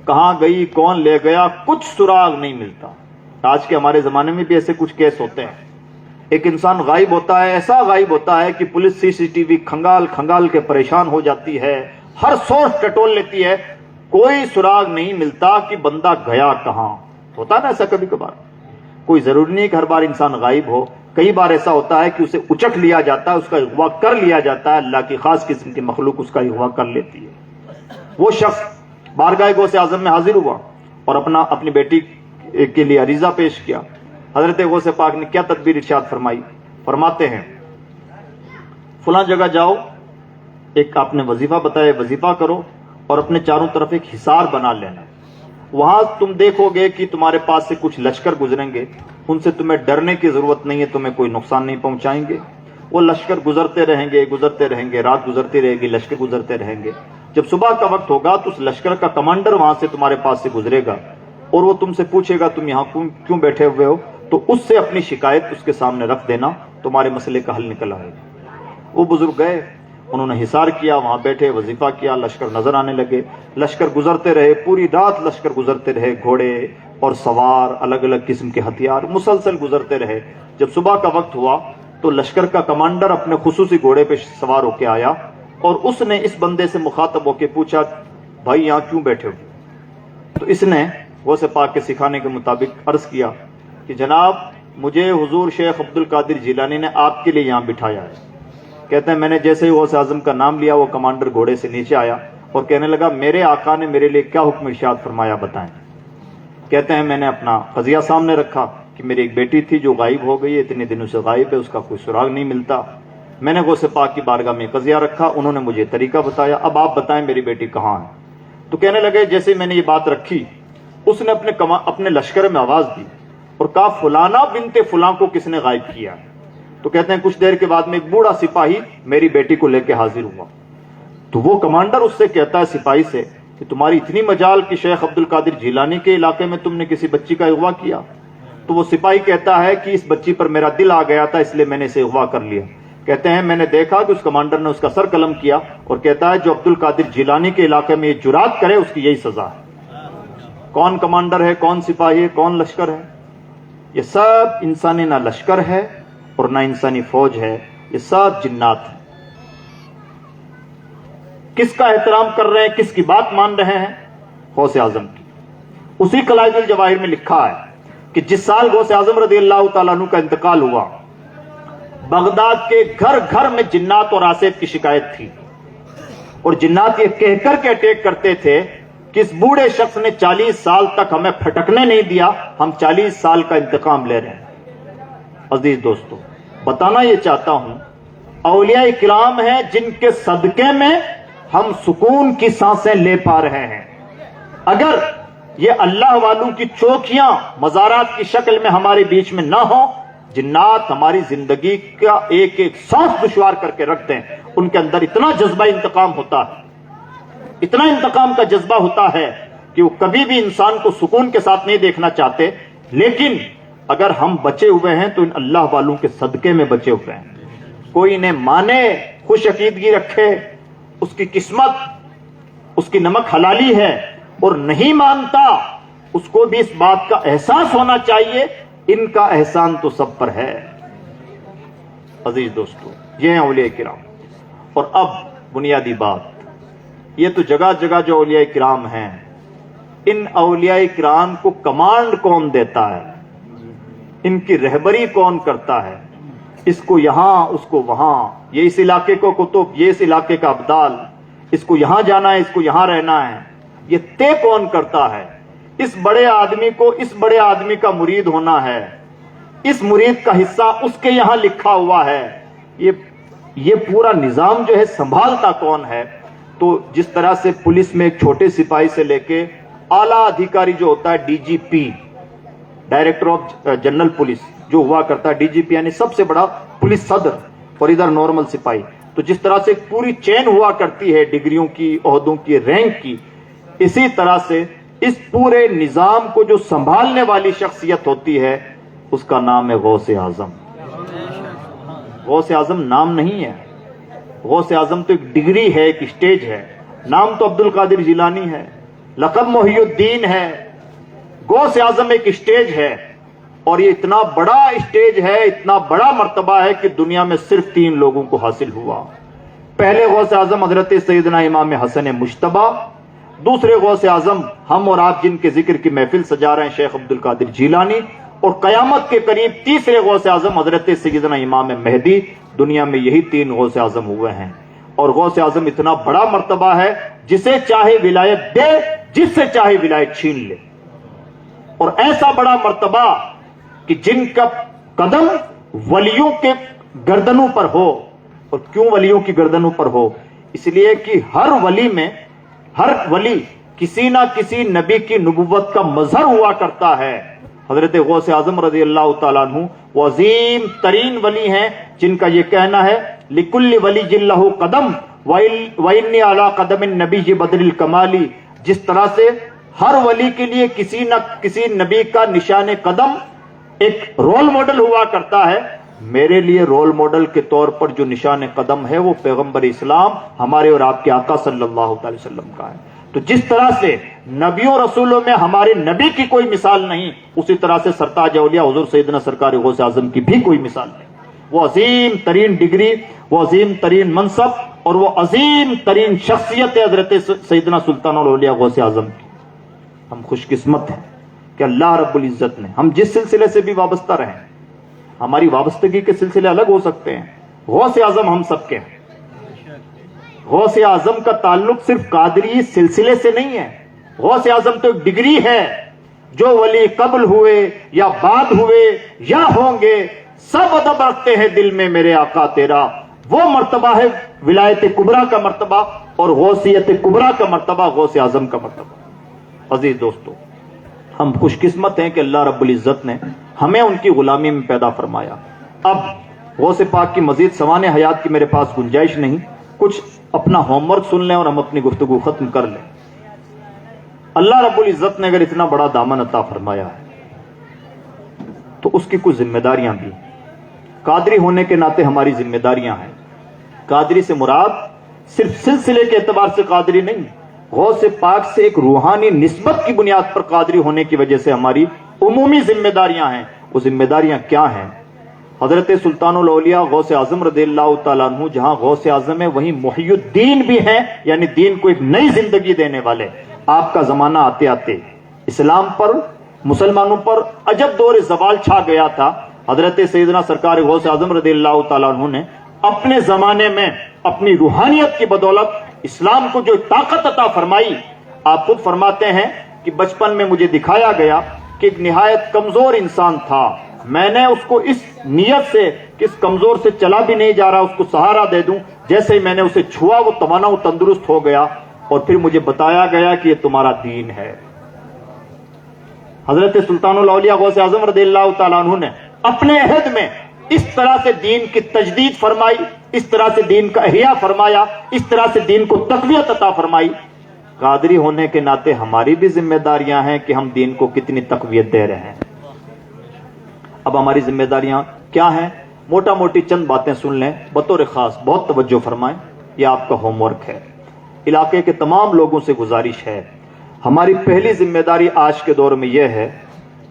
کہاں گئی، کون لے گیا، کچھ سراغ نہیں ملتا. آج کے ہمارے زمانے میں بھی ایسے کچھ کیس ہوتے ہیں. ایک انسان غائب ہوتا ہے، ایسا غائب ہوتا ہے کہ پولیس CCTV کھنگال کے پریشان ہو جاتی ہے، ہر سورس ٹٹول لیتی ہے، کوئی سراغ نہیں ملتا کہ بندہ گیا کہاں. ہوتا نا ایسا کبھی کبھار. کوئی ضروری نہیں کہ ہر بار انسان غائب ہو. کئی بار ایسا ہوتا ہے کہ اسے اچک لیا جاتا ہے، اس کا اغوا کر لیا جاتا ہے، اللہ کی خاص قسم کی مخلوق اس کا اغوا کر لیتی ہے۔ وہ شخص بارگاہ غوث اعظم میں حاضر ہوا اور اپنی بیٹی کے لیے عریضہ پیش کیا۔ حضرت غوث پاک نے کیا تدبیر ارشاد فرمائی؟ فرماتے ہیں فلاں جگہ جاؤ، ایک آپ نے وظیفہ بتایا، وظیفہ کرو اور اپنے چاروں طرف ایک حصار بنا لینا۔ وہاں تم دیکھو گے کہ تمہارے پاس سے کچھ لشکر گزریں گے، ان سے تمہیں ڈرنے کی ضرورت نہیں ہے، تمہیں کوئی نقصان نہیں پہنچائیں گے۔ وہ لشکر گزرتے رہیں گے، رات گزرتی رہے گی، لشکر گزرتے رہیں گے۔ جب صبح کا وقت ہوگا تو اس لشکر کا کمانڈر وہاں سے تمہارے پاس سے گزرے گا اور وہ تم سے پوچھے گا تم یہاں کیوں بیٹھے ہوئے ہو، تو اس سے اپنی شکایت اس کے سامنے رکھ دینا، تمہارے مسئلے کا حل نکل آئے گا۔ وہ بزرگ گئے، انہوں نے حصار کیا، وہاں بیٹھے، وظیفہ کیا، لشکر نظر آنے لگے، لشکر گزرتے رہے، پوری رات لشکر گزرتے رہے، گھوڑے اور سوار، الگ الگ قسم کے ہتھیار مسلسل گزرتے رہے۔ جب صبح کا وقت ہوا تو لشکر کا کمانڈر اپنے خصوصی گھوڑے پہ سوار ہو کے آیا اور اس نے اس بندے سے مخاطب ہو کے پوچھا بھائی یہاں کیوں بیٹھے ہو؟ تو اس نے غوث پاک کے سکھانے کے مطابق عرض کیا کہ جناب مجھے حضور شیخ عبد القادر جیلانی نے آپ کے لیے یہاں بٹھایا ہے۔ کہتے ہیں میں نے جیسے ہی غوث اعظم کا نام لیا وہ کمانڈر گھوڑے سے نیچے آیا اور کہنے لگا میرے آقا نے میرے لیے کیا حکم ارشاد فرمایا بتائیں۔ کہتے ہیں میں نے اپنا قضیہ سامنے رکھا کہ میری ایک بیٹی تھی جو غائب ہو گئی ہے، اتنے دنوں سے غائب ہے، اس کا کوئی سراغ نہیں ملتا۔ میں نے غوث پاک کی بارگاہ میں قضیہ رکھا، انہوں نے مجھے طریقہ بتایا، اب آپ بتائیں میری بیٹی کہاں ہے؟ تو کہنے لگے جیسے میں نے یہ بات رکھی اس نے اپنے لشکر میں آواز دی اور کہا فلانا بنت فلاں کو کس نے غائب کیا؟ تو کہتے ہیں کچھ دیر کے بعد میں ایک بوڑھا سپاہی میری بیٹی کو لے کے حاضر ہوا۔ تو وہ کمانڈر اس سے کہتا ہے سپاہی سے کہ تمہاری اتنی مجال کہ شیخ عبد القادر جیلانی کے علاقے میں تم نے کسی بچی کا اغوا کیا؟ تو وہ سپاہی کہتا ہے کہ اس بچی پر میرا دل آ گیا تھا اس لیے میں نے اسے اغوا کر لیا۔ کہتے ہیں میں نے دیکھا کہ اس کمانڈر نے اس کا سر قلم کیا اور کہتا ہے جو عبد القادر جیلانی کے علاقے میں یہ جرات کرے اس کی یہی سزا ہے۔ کون کمانڈر ہے، کون سپاہی ہے، کون لشکر ہے؟ یہ سب انسانی نہ لشکر ہے اور نہ انسانی فوج ہے، یہ سب جنات ہیں۔ کس کا احترام کر رہے ہیں، کس کی بات مان رہے ہیں؟ غوث اعظم کی۔ اسی قلائد الجواہر میں لکھا ہے کہ جس سال غوث اعظم رضی اللہ تعالیٰ عنہ کا انتقال ہوا بغداد کے گھر گھر میں جنات اور آصف کی شکایت تھی اور جنات یہ کہہ کر کے اٹیک کرتے تھے کہ اس بوڑھے شخص نے 40 سال تک ہمیں پھٹکنے نہیں دیا، ہم 40 سال کا انتقام لے رہے ہیں۔ عزیز دوستو بتانا یہ چاہتا ہوں اولیاء کرام ہیں جن کے صدقے میں ہم سکون کی سانسیں لے پا رہے ہیں۔ اگر یہ اللہ والوں کی چوکیاں مزارات کی شکل میں ہمارے بیچ میں نہ ہوں، جنات ہماری زندگی کا ایک ایک سانس دشوار کر کے رکھ دیں، ان کے اندر اتنا جذبہ انتقام ہوتا ہے، اتنا انتقام کا جذبہ ہوتا ہے کہ وہ کبھی بھی انسان کو سکون کے ساتھ نہیں دیکھنا چاہتے۔ لیکن اگر ہم بچے ہوئے ہیں تو ان اللہ والوں کے صدقے میں بچے ہوئے ہیں۔ کوئی انہیں مانے، خوش عقیدگی رکھے، اس کی قسمت، اس کی نمک حلالی ہے، اور نہیں مانتا اس کو بھی اس بات کا احساس ہونا چاہیے ان کا احسان تو سب پر ہے۔ عزیز دوستو یہ ہیں اولیاء کرام۔ اور اب بنیادی بات، یہ تو جگہ جگہ جو اولیاء کرام ہیں، ان اولیاء کرام کو کمانڈ کون دیتا ہے، ان کی رہبری کون کرتا ہے، اس کو یہاں اس کو وہاں، یہ اس علاقے کو کتب، یہ اس علاقے کا ابدال، اس کو یہاں جانا ہے، اس کو یہاں رہنا ہے، یہ طے کون کرتا ہے؟ اس بڑے آدمی کو اس بڑے آدمی کا مرید ہونا ہے، اس مرید کا حصہ اس کے یہاں لکھا ہوا ہے، یہ پورا نظام جو ہے سنبھالتا کون ہے؟ تو جس طرح سے پولیس میں ایک چھوٹے سپاہی سے لے کے اعلیٰ ادھیکاری جو ہوتا ہے D G P, director of general police جو ہوا کرتا ہے، ڈی جی پی یعنی سب سے بڑا پولیس صدر، اور ادھر نارمل سپاہی، تو جس طرح سے پوری چین ہوا کرتی ہے ڈگریوں کی، عہدوں کی، رینک کی، اسی طرح سے اس پورے نظام کو جو سنبھالنے والی شخصیت ہوتی ہے اس کا نام ہے غوث اعظم۔ غوث اعظم نام نہیں ہے، غوث اعظم تو ایک ڈگری ہے، ایک اسٹیج ہے۔ نام تو عبد القادر جیلانی ہے، لقب محی الدین ہے، غوث اعظم ایک اسٹیج ہے، اور یہ اتنا بڑا اسٹیج ہے، اتنا بڑا مرتبہ ہے کہ دنیا میں صرف 3 لوگوں کو حاصل ہوا۔ پہلے غوث اعظم حضرت سیدنا امام حسن مجتبی، دوسرے غوث اعظم ہم اور آپ جن کے ذکر کی محفل سجا رہے ہیں شیخ عبد القادر جیلانی، اور قیامت کے قریب تیسرے غوث اعظم حضرت سیدنا امام مہدی. دنیا میں یہی 3 غوث اعظم ہوئے ہیں. اور غوث اعظم اتنا بڑا مرتبہ ہے جسے چاہے ولایت دے, جس سے چاہے ولایت چھین لے. اور ایسا بڑا مرتبہ کہ جن کا قدم ولیوں کے گردنوں پر ہو. اور کیوں ولیوں کی گردنوں پر ہو؟ اس لیے کہ ہر ولی کسی نہ کسی نبی کی نبوت کا مظہر ہوا کرتا ہے. حضرت غوث اعظم رضی اللہ تعالیٰ عنہ وہ عظیم ترین ولی ہیں جن کا یہ کہنا ہے لکل ولی لہ قدم وانی علی قدم النبی بدر الکمالی. جس طرح سے ہر ولی کے لیے کسی نہ کسی نبی کا نشان قدم ایک رول ماڈل ہوا کرتا ہے, میرے لیے رول ماڈل کے طور پر جو نشان قدم ہے وہ پیغمبر اسلام ہمارے اور آپ کے آقا صلی اللہ علیہ وسلم کا ہے. تو جس طرح سے نبیوں رسولوں میں ہمارے نبی کی کوئی مثال نہیں, اسی طرح سے سرتاج اولیاء حضور سیدنا سرکار غوث اعظم کی بھی کوئی مثال نہیں. وہ عظیم ترین ڈگری, وہ عظیم ترین منصب اور وہ عظیم ترین شخصیت ہے حضرت سیدنا سلطان الاولیاء غوث اعظم کی. ہم خوش قسمت ہیں کہ اللہ رب العزت نے ہم جس سلسلے سے بھی وابستہ رہیں, ہماری وابستگی کے سلسلے الگ ہو سکتے ہیں, غوث اعظم ہم سب کے ہیں. غوث اعظم کا تعلق صرف قادری سلسلے سے نہیں ہے. غوث اعظم تو ایک ڈگری ہے. جو ولی قبل ہوئے یا بعد ہوئے یا ہوں گے سب ادب رکھتے ہیں دل میں میرے آقا تیرا. وہ مرتبہ ہے ولایت کبریٰ کا مرتبہ, اور غوثیت کبریٰ کا مرتبہ غوث اعظم کا مرتبہ. عزیز دوستو, ہم خوش قسمت ہیں کہ اللہ رب العزت نے ہمیں ان کی غلامی میں پیدا فرمایا. اب غوث پاک کی مزید سوانح حیات کی میرے پاس گنجائش نہیں, کچھ اپنا ہوم ورک سن لیں اور ہم اپنی گفتگو ختم کر لیں. اللہ رب العزت نے اگر اتنا بڑا دامن عطا فرمایا ہے تو اس کی کچھ ذمہ داریاں بھی. قادری ہونے کے ناطے ہماری ذمہ داریاں ہیں. قادری سے مراد صرف سلسلے کے اعتبار سے قادری نہیں, غوث پاک سے ایک روحانی نسبت کی بنیاد پر قادری ہونے کی وجہ سے ہماری عمومی ذمہ داریاں ہیں. وہ ذمہ داریاں کیا ہیں؟ حضرت سلطان الاولیاء غوث اعظم رضی اللہ تعالیٰ عنہ جہاں غوث اعظم ہے وہیں محی الدین بھی ہیں, یعنی دین کو ایک نئی زندگی دینے والے. آپ کا زمانہ آتے آتے اسلام پر, مسلمانوں پر عجب دور زوال چھا گیا تھا. حضرت سیدنا سرکار غوث اعظم رضی اللہ تعالیٰ عنہ نے اپنے زمانے میں اپنی روحانیت کی بدولت اسلام کو جو طاقت عطا فرمائی. آپ خود فرماتے ہیں کہ بچپن میں مجھے دکھایا گیا کہ ایک نہایت کمزور انسان تھا, میں نے اس کو اس نیت سے کہ اس کمزور سے چلا بھی نہیں جا رہا, اس کو سہارا دے دوں, جیسے ہی میں نے اسے چھوا وہ توانا و تندرست ہو گیا, اور پھر مجھے بتایا گیا کہ یہ تمہارا دین ہے. حضرت سلطان الاولیاء غوث اعظم رضی اللہ تعالیٰ عنہ نے اپنے عہد میں اس طرح سے دین کی تجدید فرمائی, اس طرح سے دین کا احیاء فرمایا, اس طرح سے دین کو تقویت عطا فرمائی. قادری ہونے کے ناطے ہماری بھی ذمہ داریاں ہیں کہ ہم دین کو کتنی تقویت دے رہے ہیں. اب ہماری ذمہ داریاں کیا ہیں؟ موٹا موٹی چند باتیں سن لیں بطور خاص, بہت توجہ فرمائیں, یہ آپ کا ہوم ورک ہے. علاقے کے تمام لوگوں سے گزارش ہے, ہماری پہلی ذمہ داری آج کے دور میں یہ ہے,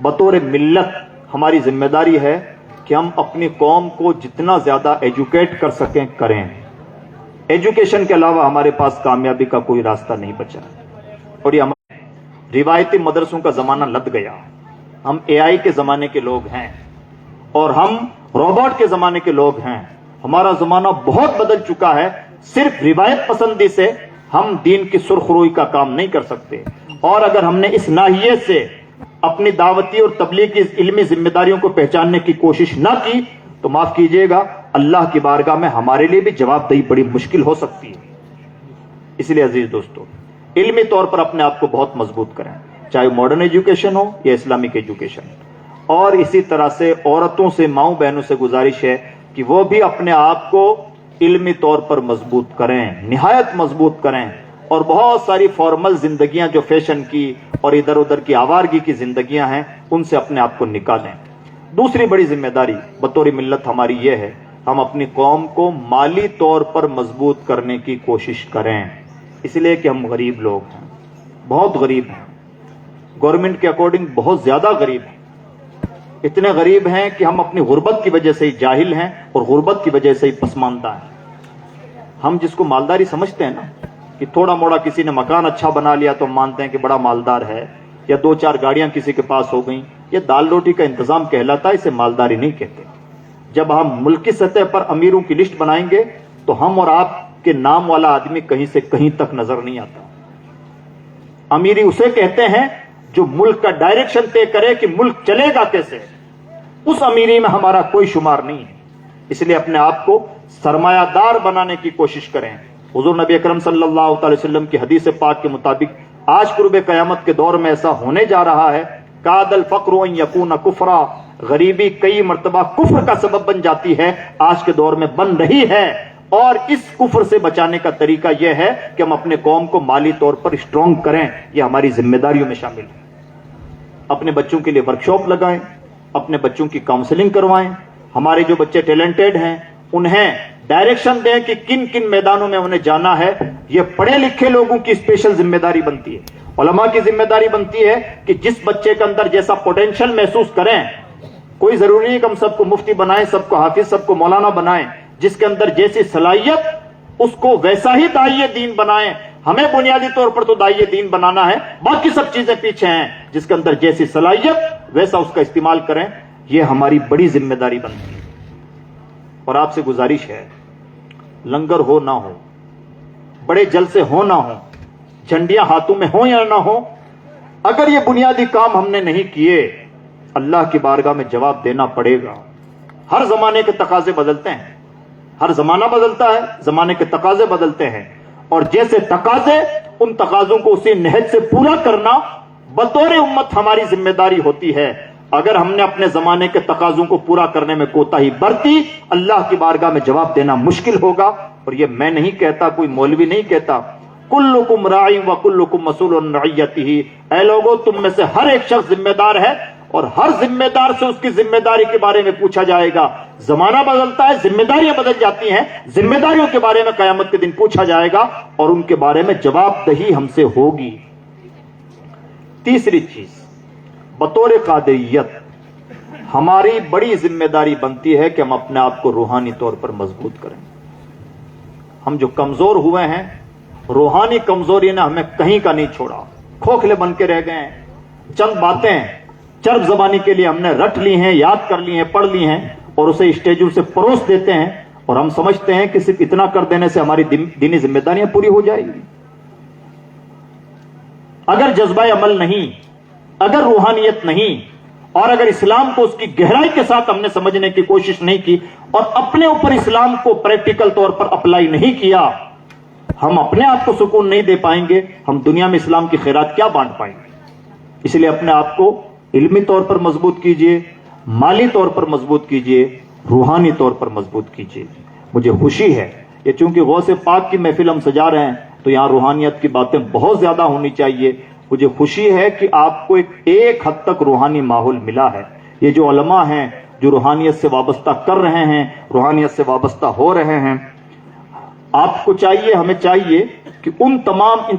بطور ملت ہماری ذمہ داری ہے کہ ہم اپنی قوم کو جتنا زیادہ ایجوکیٹ کر سکیں کریں. ایجوکیشن کے علاوہ ہمارے پاس کامیابی کا کوئی راستہ نہیں بچا. اور یہ روایتی مدرسوں کا زمانہ لد گیا. ہم اے آئی کے زمانے کے لوگ ہیں اور ہم روبوٹ کے زمانے کے لوگ ہیں. ہمارا زمانہ بہت بدل چکا ہے. صرف روایت پسندی سے ہم دین کی سرخ روئی کا کام نہیں کر سکتے. اور اگر ہم نے اس ناحیے سے اپنی دعوتی اور تبلیغی علمی ذمہ داریوں کو پہچاننے کی کوشش نہ کی تو معاف کیجیے گا, اللہ کی بارگاہ میں ہمارے لیے بھی جواب دہی بڑی مشکل ہو سکتی ہے. اس لیے عزیز دوستو, علمی طور پر اپنے آپ کو بہت مضبوط کریں, چاہے ماڈرن ایجوکیشن ہو یا اسلامک ایجوکیشن. اور اسی طرح سے عورتوں سے, ماؤں بہنوں سے گزارش ہے کہ وہ بھی اپنے آپ کو علمی طور پر مضبوط کریں, نہایت مضبوط کریں. اور بہت ساری فارمل زندگیاں جو فیشن کی اور ادھر ادھر کی آوارگی کی زندگیاں ہیں ان سے اپنے آپ کو نکالیں. دوسری بڑی ذمہ داری بطور ملت ہماری یہ ہے, ہم اپنی قوم کو مالی طور پر مضبوط کرنے کی کوشش کریں. اس لیے کہ ہم غریب لوگ ہیں, بہت غریب ہیں, گورنمنٹ کے اکارڈنگ بہت زیادہ غریب ہیں. اتنے غریب ہیں کہ ہم اپنی غربت کی وجہ سے ہی جاہل ہیں اور غربت کی وجہ سے ہی پسماندہ ہیں. ہم جس کو مالداری سمجھتے ہیں نا, کہ تھوڑا موڑا کسی نے مکان اچھا بنا لیا تو ہم مانتے ہیں کہ بڑا مالدار ہے, یا 2-4 گاڑیاں کسی کے پاس ہو گئیں یہ دال روٹی کا انتظام کہلاتا ہے، اسے مالداری نہیں کہتے۔ جب ہم ملکی سطح پر امیروں کی لسٹ بنائیں گے تو ہم اور آپ کے نام والا آدمی کہیں سے کہیں تک نظر نہیں آتا۔ امیری اسے کہتے ہیں جو ملک کا ڈائریکشن طے کرے کہ ملک چلے گا کیسے، اس امیری میں ہمارا کوئی شمار نہیں ہے۔ اس لیے اپنے آپ کو سرمایہ دار بنانے کی کوشش کریں۔ حضور نبی اکرم صلی اللہ تعالی وسلم کی حدیث پاک کے مطابق آج قرب قیامت کے دور میں ایسا ہونے جا رہا ہے، کاد الفقر ان یکون کفرا، غریبی کئی مرتبہ کفر کا سبب بن جاتی ہے، آج کے دور میں بن رہی ہے، اور اس کفر سے بچانے کا طریقہ یہ ہے کہ ہم اپنے قوم کو مالی طور پر اسٹرانگ کریں۔ یہ ہماری ذمہ داریوں میں شامل ہے۔ اپنے بچوں کے لیے ورکشاپ لگائیں، اپنے بچوں کی کاؤنسلنگ کروائیں، ہمارے جو بچے ٹیلنٹڈ ہیں انہیں ڈائریکشن دیں کہ کن کن میدانوں میں انہیں جانا ہے۔ یہ پڑھے لکھے لوگوں کی اسپیشل ذمہ داری بنتی ہے، علماء کی ذمہ داری بنتی ہے کہ جس بچے کے اندر جیسا پوٹینشل محسوس کریں، کوئی ضروری نہیں کہ ہم سب کو مفتی بنائیں، سب کو حافظ، سب کو مولانا بنائیں، جس کے اندر جیسی صلاحیت اس کو ویسا ہی داعیہ دین بنائیں۔ ہمیں بنیادی طور پر تو داعیہ دین بنانا ہے، باقی سب چیزیں پیچھے ہیں، جس کے اندر جیسی صلاحیت ویسا اس کا استعمال کریں۔ یہ ہماری بڑی ذمہ داری بنتی ہے۔ اور آپ سے گزارش ہے، لنگر ہو نہ ہو، بڑے جلسے ہو نہ ہو، جھنڈیاں ہاتھوں میں ہوں یا نہ ہو، اگر یہ بنیادی کام ہم نے نہیں کیے، اللہ کی بارگاہ میں جواب دینا پڑے گا۔ ہر زمانے کے تقاضے بدلتے ہیں، ہر زمانہ بدلتا ہے، زمانے کے تقاضے بدلتے ہیں، اور جیسے تقاضے، ان تقاضوں کو اسی نہج سے پورا کرنا بطور امت ہماری ذمہ داری ہوتی ہے۔ اگر ہم نے اپنے زمانے کے تقاضوں کو پورا کرنے میں کوتاہی برتی، اللہ کی بارگاہ میں جواب دینا مشکل ہوگا۔ اور یہ میں نہیں کہتا، کوئی مولوی نہیں کہتا، کلکم راعی وکلکم مسئول عن رعیتہ۔ اے لوگوں، تم میں سے ہر ایک شخص ذمہ دار ہے، اور ہر ذمہ دار سے اس کی ذمہ داری کے بارے میں پوچھا جائے گا۔ زمانہ بدلتا ہے، ذمہ داریاں بدل جاتی ہیں، ذمہ داریوں کے بارے میں قیامت کے دن پوچھا جائے گا، اور ان کے بارے میں جواب دہی ہم سے ہوگی۔ تیسری چیز، بطور قادریت ہماری بڑی ذمہ داری بنتی ہے کہ ہم اپنے آپ کو روحانی طور پر مضبوط کریں۔ ہم جو کمزور ہوئے ہیں، روحانی کمزوری نے ہمیں کہیں کا نہیں چھوڑا، کھوکھلے بن کے رہ گئے ہیں۔ چند باتیں چرب زبانی کے لیے ہم نے رٹ لی ہیں، یاد کر لی ہیں، پڑھ لی ہیں، اور اسے اسٹیجوں سے پروس دیتے ہیں، اور ہم سمجھتے ہیں کہ صرف اتنا کر دینے سے ہماری دینی ذمہ داریاں پوری ہو جائیں گی۔ اگر جذبہ عمل نہیں، اگر روحانیت نہیں، اور اگر اسلام کو اس کی گہرائی کے ساتھ ہم نے سمجھنے کی کوشش نہیں کی، اور اپنے اوپر اسلام کو پریکٹیکل طور پر اپلائی نہیں کیا، ہم اپنے آپ کو سکون نہیں دے پائیں گے، ہم دنیا میں اسلام کی خیرات کیا بانٹ پائیں گے۔ اس لیے اپنے آپ کو علمی طور پر مضبوط کیجئے، مالی طور پر مضبوط کیجئے، روحانی طور پر مضبوط کیجئے۔ مجھے خوشی ہے، یہ چونکہ غوث پاک کی محفل ہم سجا رہے ہیں تو یہاں روحانیت کی باتیں بہت زیادہ ہونی چاہیے۔ مجھے خوشی ہے کہ آپ کو ایک حد تک روحانی ماحول ملا ہے۔ یہ جو علماء ہیں جو روحانیت سے وابستہ کر رہے ہیں، روحانیت سے وابستہ ہو رہے ہیں، آپ کو چاہیے، ہمیں چاہیے کہ ان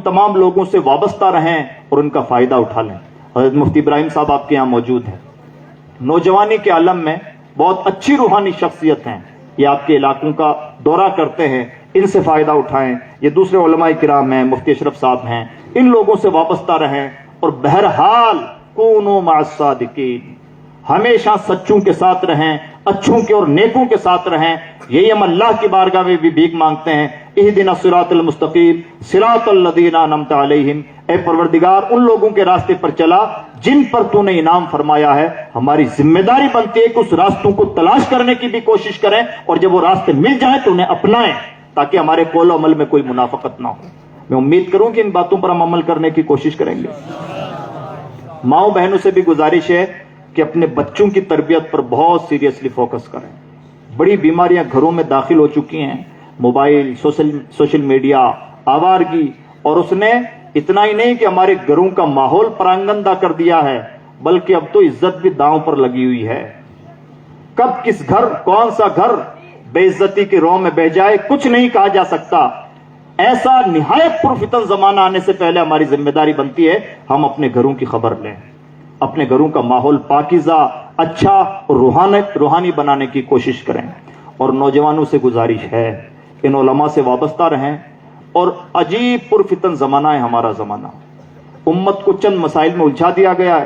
تمام لوگوں سے وابستہ رہیں اور ان کا فائدہ اٹھا لیں۔ حضرت مفتی ابراہیم صاحب آپ کے یہاں موجود ہیں، نوجوانی کے عالم میں بہت اچھی روحانی شخصیت ہیں، یہ آپ کے علاقوں کا دورہ کرتے ہیں، ان سے فائدہ اٹھائیں۔ یہ دوسرے علماء کرام ہیں، مفتی اشرف صاحب ہیں، ان لوگوں سے وابستہ رہیں، اور بہرحال کونوا مع الصادقین، ہمیشہ سچوں کے ساتھ رہیں، اچھوں کے اور نیکوں کے ساتھ رہیں۔ یہی ہم اللہ کی بارگاہ میں بھی بھیک مانگتے ہیں، اہدنا الصراط المستقیم صراط الذین انعمت علیہم، اے پروردگار ان لوگوں کے راستے پر چلا جن پر تو نے انعام فرمایا ہے۔ ہماری ذمہ داری بنتی ہے کہ اس راستوں کو تلاش کرنے کی بھی کوشش کریں، اور جب وہ راستے مل جائیں تو انہیں اپنائیں، تاکہ ہمارے قول و عمل میں کوئی منافقت نہ ہو۔ میں امید کروں کہ ان باتوں پر ہم عمل کرنے کی کوشش کریں گے۔ ماؤں بہنوں سے بھی گزارش ہے کہ اپنے بچوں کی تربیت پر بہت سیریسلی فوکس کریں۔ بڑی بیماریاں گھروں میں داخل ہو چکی ہیں، موبائل، سوشل میڈیا، آوارگی، اور اس نے اتنا ہی نہیں کہ ہمارے گھروں کا ماحول پرانگندہ کر دیا ہے، بلکہ اب تو عزت بھی داؤں پر لگی ہوئی ہے۔ کب کس گھر، کون سا گھر بے عزتی کے رو میں بہ جائے کچھ نہیں کہا جا سکتا۔ ایسا نہایت پرفتن زمانہ آنے سے پہلے ہماری ذمہ داری بنتی ہے ہم اپنے گھروں کی خبر لیں، اپنے گھروں کا ماحول پاکیزہ، اچھا اور روحانی بنانے کی کوشش کریں۔ اور نوجوانوں سے گزارش ہے، ان علماء سے وابستہ رہیں۔ اور عجیب پرفتن زمانہ ہے ہمارا زمانہ، امت کو چند مسائل میں الجھا دیا گیا ہے،